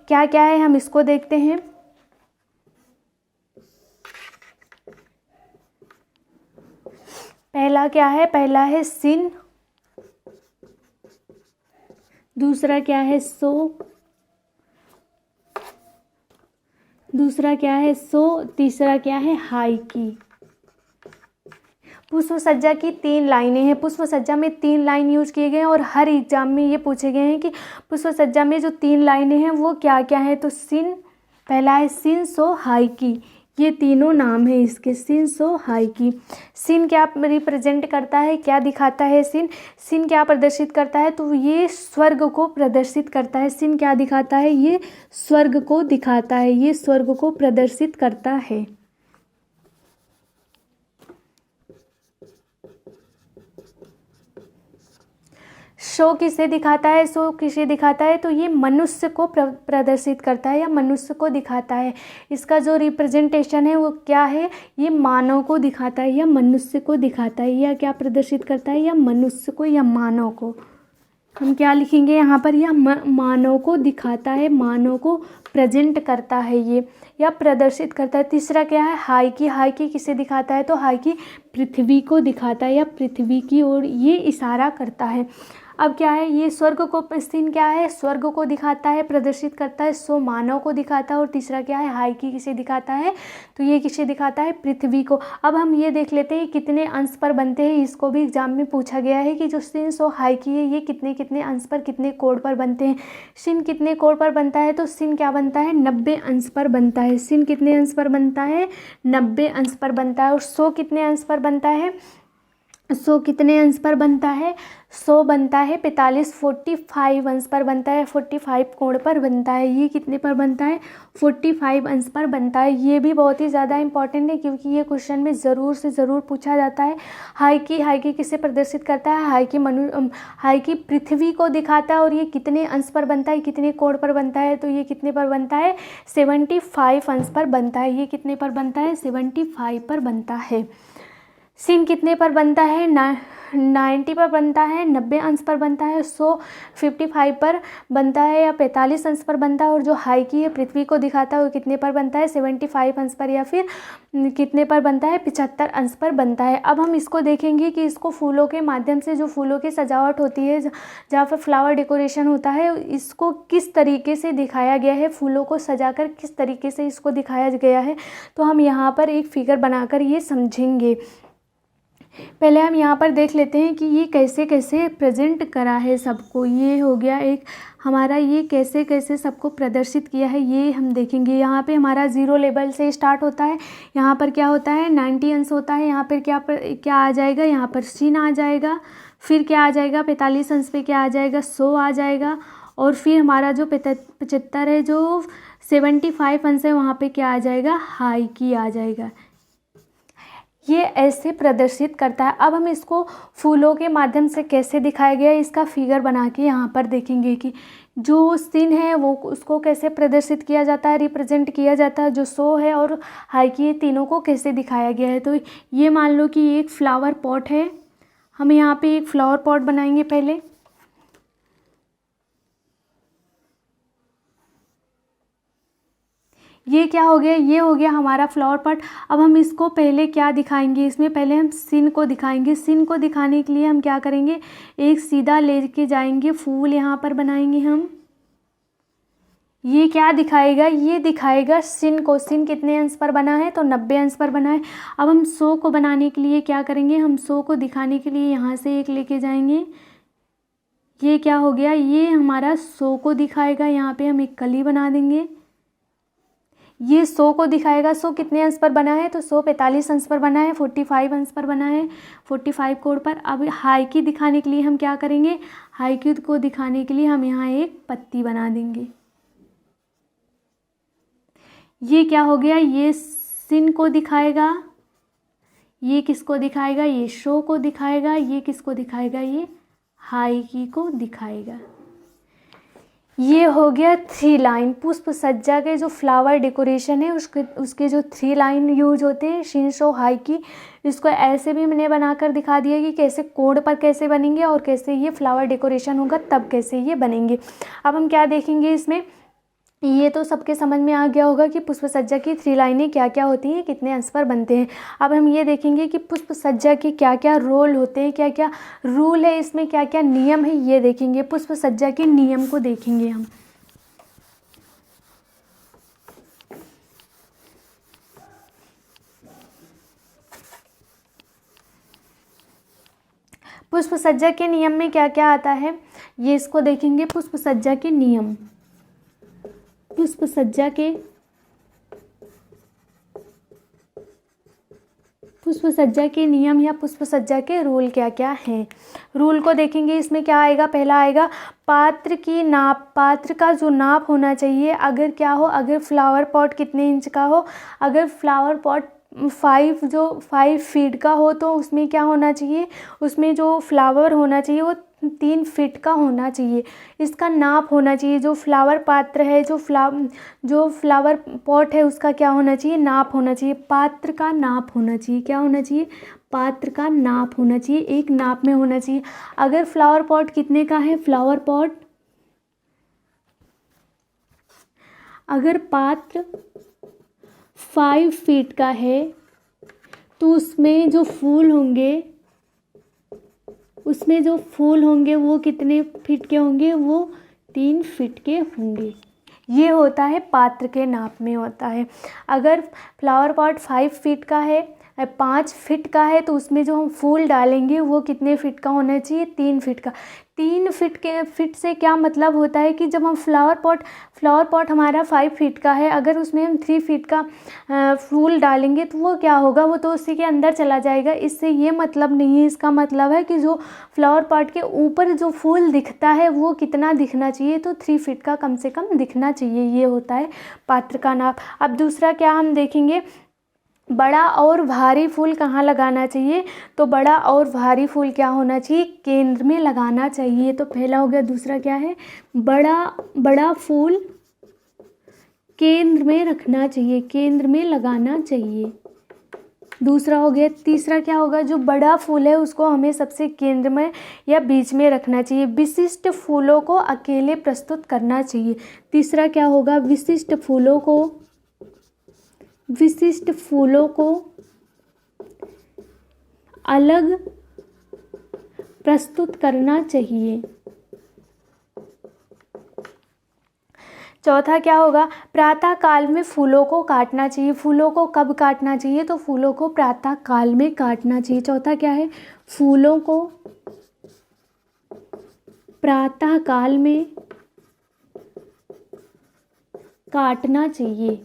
Speaker 1: क्या क्या है, हम इसको देखते हैं। पहला क्या है, पहला है सिन, दूसरा क्या है सो, दूसरा क्या है सो, तीसरा क्या है हाइकी। पुष्प सज्जा की 3 लाइनें हैं। पुष्प सज्जा में 3 लाइन यूज किए गए हैं, और हर एग्जाम में ये पूछे गए हैं कि पुष्प सज्जा में जो 3 लाइनें हैं वो क्या क्या है। तो सिन, पहला है सिन, सो, हाइकी, ये तीनों नाम है इसके, सिन, सो, हाइकी। सिन क्या रिप्रेजेंट करता है, क्या दिखाता है सिन, सिन क्या प्रदर्शित करता है, तो ये स्वर्ग को प्रदर्शित करता है। सिन क्या दिखाता है, ये स्वर्ग को दिखाता है, ये स्वर्ग को प्रदर्शित करता है। शो किसे दिखाता है, शो किसे दिखाता है, तो ये मनुष्य को प्रदर्शित करता है या मनुष्य को दिखाता है। इसका जो रिप्रेजेंटेशन है वो क्या है, ये मानव को दिखाता है या मनुष्य को दिखाता है, या क्या प्रदर्शित करता है, या मनुष्य को या मानव को। हम क्या लिखेंगे यहाँ पर, यह मानव को दिखाता है, मानव को प्रेजेंट करता है ये, या प्रदर्शित करता है। तीसरा क्या है, हाइकी। हाइकी किसे दिखाता है, तो हाइकी पृथ्वी को दिखाता है या पृथ्वी की ओर ये इशारा करता है। अब क्या है, ये स्वर्ग को, सीन क्या है, स्वर्ग को दिखाता है, प्रदर्शित करता है, सो मानव को दिखाता है। और तीसरा क्या है, हाइकी किसे दिखाता है, तो ये किसे दिखाता है, पृथ्वी को। अब हम ये देख लेते हैं कितने अंश पर बनते हैं। इसको भी एग्जाम में पूछा गया है कि जो सीन सो हाइकी है ये कितने कितने अंश पर, कितने कोण पर बनते हैं। सीन कितने कोण पर बनता है, तो सीन क्या बनता है, 90 अंश पर बनता है। सीन कितने अंश पर बनता है, 90 अंश पर बनता है। और सो कितने अंश पर बनता है, सो कितने अंश पर बनता है, सो बनता है 45, 45 अंश पर बनता है, 45 कोण पर बनता है। ये कितने पर बनता है, 45 अंश पर बनता है। ये भी बहुत ही ज़्यादा इंपॉर्टेंट है क्योंकि ये क्वेश्चन में ज़रूर से ज़रूर पूछा जाता है। हाइकी, हाइकी किसे प्रदर्शित करता है, हाइकी पृथ्वी को दिखाता है। और ये कितने अंश पर बनता है, कितने कोण पर बनता है, तो ये कितने पर बनता है, 75 अंश पर बनता है। ये कितने पर बनता है, 75 पर बनता है। सीन कितने पर बनता है, 90 पर बनता है, 90 अंश पर बनता है। सो 55 पर बनता है या 45 अंश पर बनता है। और जो हाइकी है पृथ्वी को दिखाता है वो कितने पर बनता है, 75 अंश पर, या फिर कितने पर बनता है, 75 अंश पर बनता है। अब हम इसको देखेंगे कि इसको फूलों के माध्यम से, जो फूलों की सजावट होती है, जहाँ पर फ्लावर डेकोरेशन होता है, इसको किस तरीके से दिखाया गया है, फूलों को सजाकर किस तरीके से इसको दिखाया गया है, तो हम यहाँ पर एक फिगर बनाकर ये समझेंगे। पहले हम यहाँ पर देख लेते हैं कि ये कैसे कैसे प्रेजेंट करा है सबको। ये हो गया एक हमारा, ये कैसे कैसे सबको प्रदर्शित किया है ये हम देखेंगे। यहाँ पे हमारा 0 लेवल से स्टार्ट होता है। यहाँ पर क्या होता है, 90 अंश होता है। यहाँ पर क्या आ जाएगा, यहाँ पर सीन आ जाएगा। फिर क्या आ जाएगा, 45 अंश पे क्या आ जाएगा, सो आ जाएगा। और फिर हमारा जो 75 है, जो 75 अंश है, वहाँ पे क्या आ जाएगा, हाइकी आ जाएगा। ये ऐसे प्रदर्शित करता है। अब हम इसको फूलों के माध्यम से कैसे दिखाया गया है, इसका फिगर बना के यहाँ पर देखेंगे कि जो सीन है वो उसको कैसे प्रदर्शित किया जाता है, रिप्रेजेंट किया जाता है। जो शो है और हाइकी, ये तीनों को कैसे दिखाया गया है। तो ये मान लो कि एक फ्लावर पॉट है। हम यहाँ पे एक फ्लावर पॉट बनाएंगे पहले। ये क्या हो गया, ये हो गया हमारा फ्लावर पॉट। अब हम इसको पहले क्या दिखाएंगे, इसमें पहले हम सीन को दिखाएंगे। सीन को दिखाने के लिए हम क्या करेंगे, एक सीधा लेके जाएंगे, फूल यहाँ पर बनाएंगे हम। ये क्या दिखाएगा, ये दिखाएगा सीन को। सीन कितने अंश पर बना है, तो 90 अंश पर बना है। अब हम शो को बनाने के लिए क्या करेंगे, हम शो को दिखाने के लिए यहाँ से एक लेके जाएंगे। ये क्या हो गया, ये हमारा शो को दिखाएगा। यहाँ पे हम एक कली बना देंगे। ये 100 को दिखाएगा। 100 कितने अंश पर बना है, तो 100 45 अंश पर बना है, 45 अंश पर बना है, 45 कोण पर। अब हाइकी दिखाने के लिए हम क्या करेंगे, हाइकी को दिखाने के लिए हम यहाँ एक पत्ती बना देंगे। ये क्या हो गया, ये सिन को दिखाएगा। ये किसको दिखाएगा, ये शो को दिखाएगा। ये किसको दिखाएगा, ये हाइकी को दिखाएगा। ये हो गया 3 लाइन। पुष्प सज्जा के जो फ्लावर डेकोरेशन है उसके जो 3 लाइन यूज होते हैं, शिन शो हाइकी। इसको ऐसे भी मैंने बनाकर दिखा दिया कि कैसे कोड पर कैसे बनेंगे और कैसे ये फ्लावर डेकोरेशन होगा तब कैसे ये बनेंगे। अब हम क्या देखेंगे इसमें, ये तो सबके समझ में आ गया होगा कि पुष्प सज्जा की 3 लाइनें क्या क्या होती हैं, कितने अंश पर बनते हैं। अब हम ये देखेंगे कि पुष्प सज्जा के क्या क्या रोल होते हैं, क्या क्या रूल है, इसमें क्या क्या नियम है, ये देखेंगे। पुष्प सज्जा के नियम को देखेंगे हम। पुष्प सज्जा के नियम में क्या क्या आता है, ये इसको देखेंगे। पुष्प सज्जा के नियम, पुष्प सज्जा के नियम या पुष्प सज्जा के रूल क्या क्या हैं। रूल को देखेंगे। इसमें क्या आएगा, पहला आएगा पात्र की नाप। पात्र का जो नाप होना चाहिए, अगर क्या हो, अगर फ्लावर पॉट कितने इंच का हो, अगर फ्लावर पॉट 5 फीट का हो तो उसमें क्या होना चाहिए, उसमें जो फ्लावर होना चाहिए वो 3 फीट का होना चाहिए। इसका नाप होना चाहिए, जो फ्लावर पात्र है, जो फ्लावर पॉट है, उसका क्या होना चाहिए, नाप होना चाहिए, पात्र का नाप होना चाहिए। क्या होना चाहिए, पात्र का नाप होना चाहिए, एक नाप में होना चाहिए। अगर फ्लावर पॉट कितने का है, फ्लावर पॉट अगर पात्र 5 फीट का है तो उसमें जो फूल होंगे वो कितने फीट के होंगे, वो 3 फीट के होंगे। ये होता है पात्र के नाप में होता है। अगर फ्लावर पॉट 5 फीट का है, 5 फीट का है, तो उसमें जो हम फूल डालेंगे वो कितने फीट का होना चाहिए, 3 फीट का। 3 फीट से क्या मतलब होता है कि जब हम फ्लावर पॉट हमारा 5 फीट का है, अगर उसमें हम 3 फीट का फूल डालेंगे तो वो क्या होगा, वो तो उसी के अंदर चला जाएगा। इससे ये मतलब नहीं है, इसका मतलब है कि जो फ्लावर पॉट के ऊपर जो फूल दिखता है वो कितना दिखना चाहिए, तो 3 फीट का कम से कम दिखना चाहिए। ये होता है पात्र का नाप। अब दूसरा क्या हम देखेंगे, बड़ा और भारी फूल कहाँ लगाना चाहिए, तो बड़ा और भारी फूल क्या होना चाहिए, केंद्र में लगाना चाहिए। तो पहला हो गया। दूसरा क्या है, बड़ा फूल केंद्र में रखना चाहिए, केंद्र में लगाना चाहिए। दूसरा हो गया। तीसरा क्या होगा, जो बड़ा फूल है उसको हमें सबसे केंद्र में या बीच में रखना चाहिए। विशिष्ट फूलों को अकेले प्रस्तुत करना चाहिए। तीसरा क्या होगा, विशिष्ट फूलों को अलग प्रस्तुत करना चाहिए। चौथा क्या होगा, प्रातः काल में फूलों को काटना चाहिए। फूलों को कब काटना चाहिए, तो फूलों को प्रातः काल में काटना चाहिए। चौथा क्या है, फूलों को प्रातः काल में काटना चाहिए।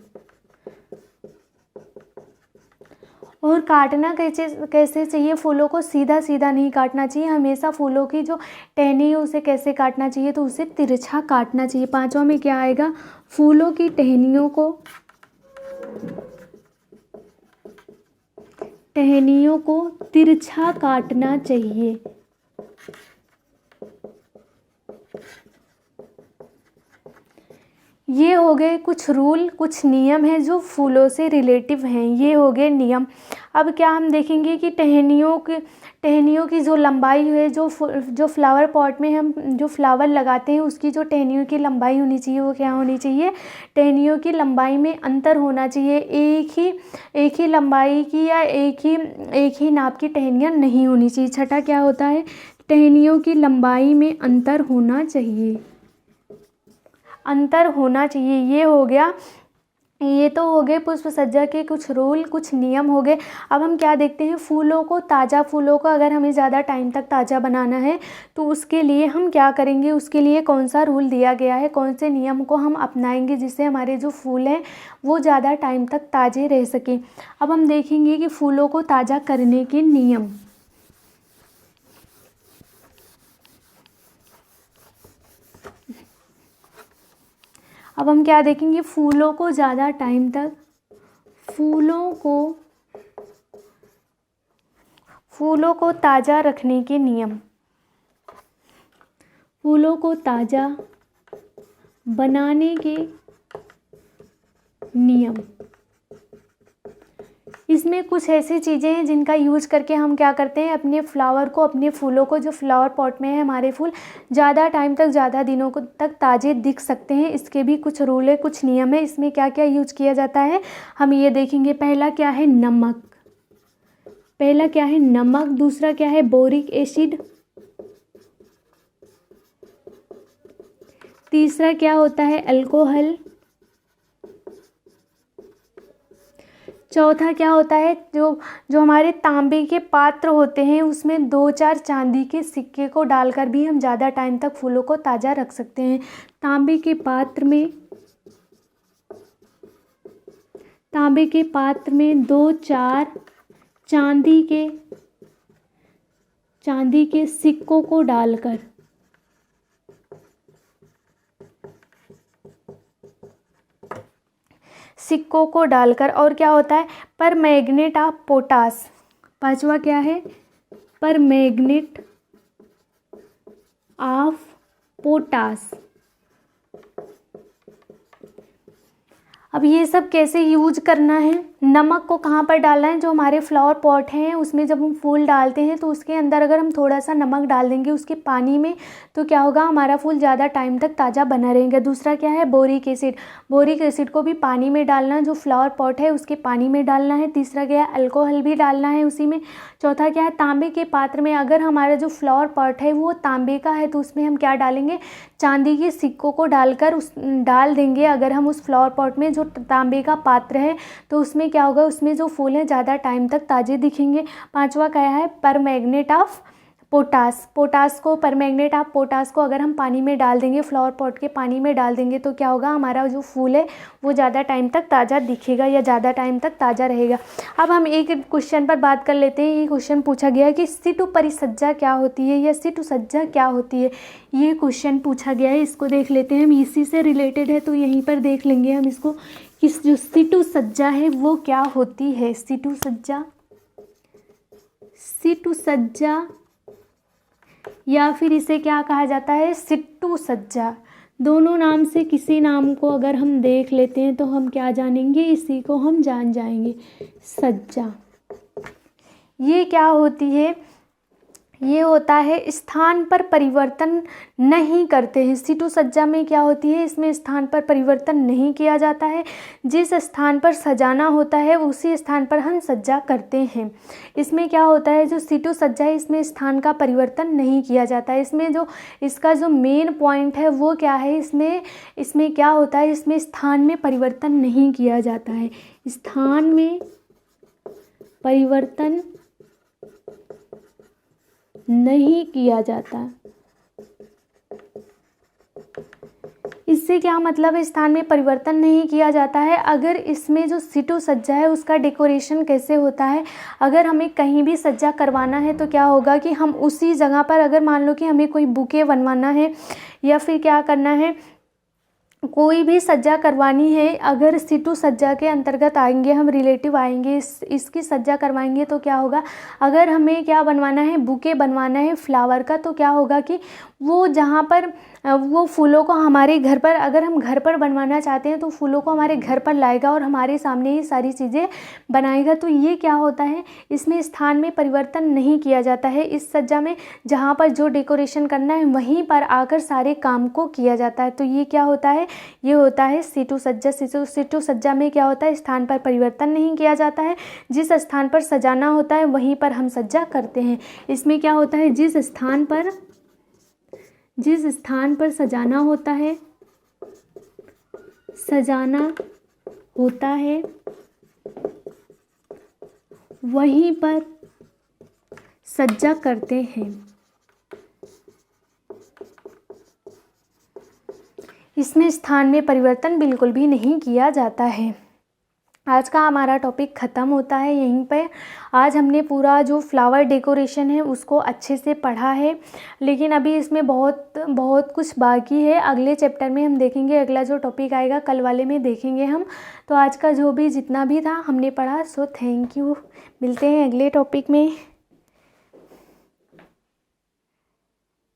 Speaker 1: और काटना कैसे चाहिए, फूलों को सीधा सीधा नहीं काटना चाहिए, हमेशा फूलों की जो टहनी है उसे कैसे काटना चाहिए, तो उसे तिरछा काटना चाहिए। पांचवा में क्या आएगा, फूलों की टहनियों को तिरछा काटना चाहिए। ये हो गए कुछ रूल, कुछ नियम हैं जो फूलों से रिलेटिव हैं। ये हो गए नियम। अब क्या हम देखेंगे कि टहनियों की जो लंबाई है, जो फ्लावर पॉट में हम जो फ्लावर लगाते हैं उसकी जो टहनियों की लंबाई होनी चाहिए, वो क्या होनी चाहिए, टहनियों की लंबाई में अंतर होना चाहिए। एक ही लंबाई की या एक ही नाप की टहनियाँ नहीं होनी चाहिए। छठा क्या होता है, टहनियों की लंबाई में अंतर होना चाहिए। ये हो गया। ये तो हो गए पुष्प सज्जा के कुछ रूल, कुछ नियम हो गए। अब हम क्या देखते हैं, ताज़ा फूलों को अगर हमें ज़्यादा टाइम तक ताज़ा बनाना है तो उसके लिए हम क्या करेंगे, उसके लिए कौन सा रूल दिया गया है, कौन से नियम को हम अपनाएंगे जिससे हमारे जो फूल हैं वो ज़्यादा टाइम तक ताज़े रह सकें। अब हम देखेंगे कि फूलों को ताज़ा करने के नियम। अब हम क्या देखेंगे, फूलों को ज़्यादा टाइम तक फूलों को ताज़ा रखने के नियम। फूलों को ताज़ा बनाने के नियम। इसमें कुछ ऐसी चीज़ें हैं जिनका यूज करके हम क्या करते हैं, अपने फूलों को जो फ्लावर पॉट में है हमारे फूल ज़्यादा टाइम तक, ज़्यादा दिनों तक ताज़े दिख सकते हैं। इसके भी कुछ रूल है, कुछ नियम है। इसमें क्या क्या यूज किया जाता है हम ये देखेंगे। पहला क्या है, नमक। दूसरा क्या है, बोरिक एसिड। तीसरा क्या होता है, अल्कोहल। चौथा क्या होता है, जो हमारे तांबे के पात्र होते हैं उसमें 2-4 चांदी के सिक्के को डालकर भी हम ज़्यादा टाइम तक फूलों को ताज़ा रख सकते हैं। तांबे के पात्र में 2-4 चांदी के सिक्कों को डालकर और क्या होता है, परमैंगनेट ऑफ पोटाश। पांचवा क्या है, परमैंगनेट ऑफ पोटाश। अब ये सब कैसे यूज करना है, नमक को कहाँ पर डालना है, जो हमारे फ्लावर पॉट हैं उसमें जब हम फूल डालते हैं तो उसके अंदर अगर हम थोड़ा सा नमक डाल देंगे उसके पानी में तो क्या होगा, हमारा फूल ज़्यादा टाइम तक ताज़ा बना रहेगा। दूसरा क्या है, बोरिक एसिड। बोरिक एसिड को भी पानी में डालना, जो फ्लावर पॉट है उसके पानी में डालना है। तीसरा क्या है, अल्कोहल भी डालना है उसी में। चौथा क्या है, तांबे के पात्र में, अगर हमारा जो फ्लावर पॉट है वो तांबे का है तो उसमें हम क्या डालेंगे, चांदी के सिक्कों को डालकर डाल देंगे अगर हम उस फ्लावर पॉट में। जो तांबे का पात्र है तो उसमें क्या होगा, उसमें जो फूल हैं ज़्यादा टाइम तक ताज़े दिखेंगे। पांचवा क्या है, परमैंगनेट ऑफ पोटाश। पोटाश को, परमैंगनेट ऑफ पोटाश को अगर हम पानी में डाल देंगे, फ्लावर पॉट के पानी में डाल देंगे तो क्या होगा, हमारा जो फूल है वो ज़्यादा टाइम तक ताज़ा दिखेगा या ज़्यादा टाइम तक ताज़ा रहेगा। अब हम एक क्वेश्चन पर बात कर लेते हैं। ये क्वेश्चन पूछा गया है कि सिटू परिसज्जा क्या होती है या सिटू सज्जा क्या होती है, ये क्वेश्चन पूछा गया है। इसको देख लेते हैं, हम इसी से रिलेटेड है तो यहीं पर देख लेंगे हम इसको कि जो सिटू सज्जा है वो क्या होती है। सिटू सज्जा, सिटू सज्जा या फिर इसे क्या कहा जाता है, सिट्टू सज्जा। दोनों नाम से किसी नाम को अगर हम देख लेते हैं तो हम क्या जानेंगे, इसी को हम जान जाएंगे, सज्जा। ये क्या होती है, ये होता है स्थान पर परिवर्तन नहीं करते हैं। सिटू सज्जा में क्या होती है, इसमें स्थान पर परिवर्तन नहीं किया जाता है। जिस स्थान पर सजाना होता है उसी स्थान पर हम सज्जा करते हैं। इसमें क्या होता है, जो सिटू सज्जा है इसमें स्थान का परिवर्तन नहीं किया जाता है। इसमें जो इसका जो मेन पॉइंट है वो क्या है, इसमें क्या होता है, इसमें स्थान में परिवर्तन नहीं किया जाता है। स्थान में परिवर्तन नहीं किया जाता। इससे क्या मतलब है, स्थान में परिवर्तन नहीं किया जाता है। अगर इसमें जो सिटू सज्जा है उसका डेकोरेशन कैसे होता है, अगर हमें कहीं भी सज्जा करवाना है तो क्या होगा कि हम उसी जगह पर, अगर मान लो कि हमें कोई बुके बनवाना है या फिर क्या करना है, कोई भी सज्जा करवानी है, अगर सिटू सज्जा के अंतर्गत आएंगे, हम रिलेटिव आएंगे, इसकी सज्जा करवाएंगे तो क्या होगा, अगर हमें क्या बनवाना है, बुके बनवाना है फ्लावर का, तो क्या होगा कि वो जहाँ पर वो फूलों को हमारे घर पर, अगर हम घर पर बनवाना चाहते हैं तो फूलों को हमारे घर पर लाएगा और हमारे सामने ही सारी चीज़ें बनाएगा। तो ये क्या होता है, इसमें स्थान में परिवर्तन नहीं किया जाता है। इस सज्जा में जहाँ पर जो डेकोरेशन करना है वहीं पर आकर सारे काम को किया जाता है। तो ये क्या होता है, ये होता है सिटू सज्जा। सिटू सज्जा में क्या होता है, स्थान पर परिवर्तन नहीं किया जाता है। जिस स्थान पर सजाना होता है वहीं पर हम सज्जा करते हैं। इसमें क्या होता है, जिस स्थान पर सजाना होता है वहीं पर सज्जा करते हैं। इसमें स्थान में परिवर्तन बिल्कुल भी नहीं किया जाता है। आज का हमारा टॉपिक ख़त्म होता है यहीं पे। आज हमने पूरा जो फ्लावर डेकोरेशन है उसको अच्छे से पढ़ा है, लेकिन अभी इसमें बहुत कुछ बाकी है। अगले चैप्टर में हम देखेंगे, अगला जो टॉपिक आएगा कल वाले में देखेंगे हम। तो आज का जो भी जितना भी था हमने पढ़ा, सो थैंक यू। मिलते हैं अगले टॉपिक में।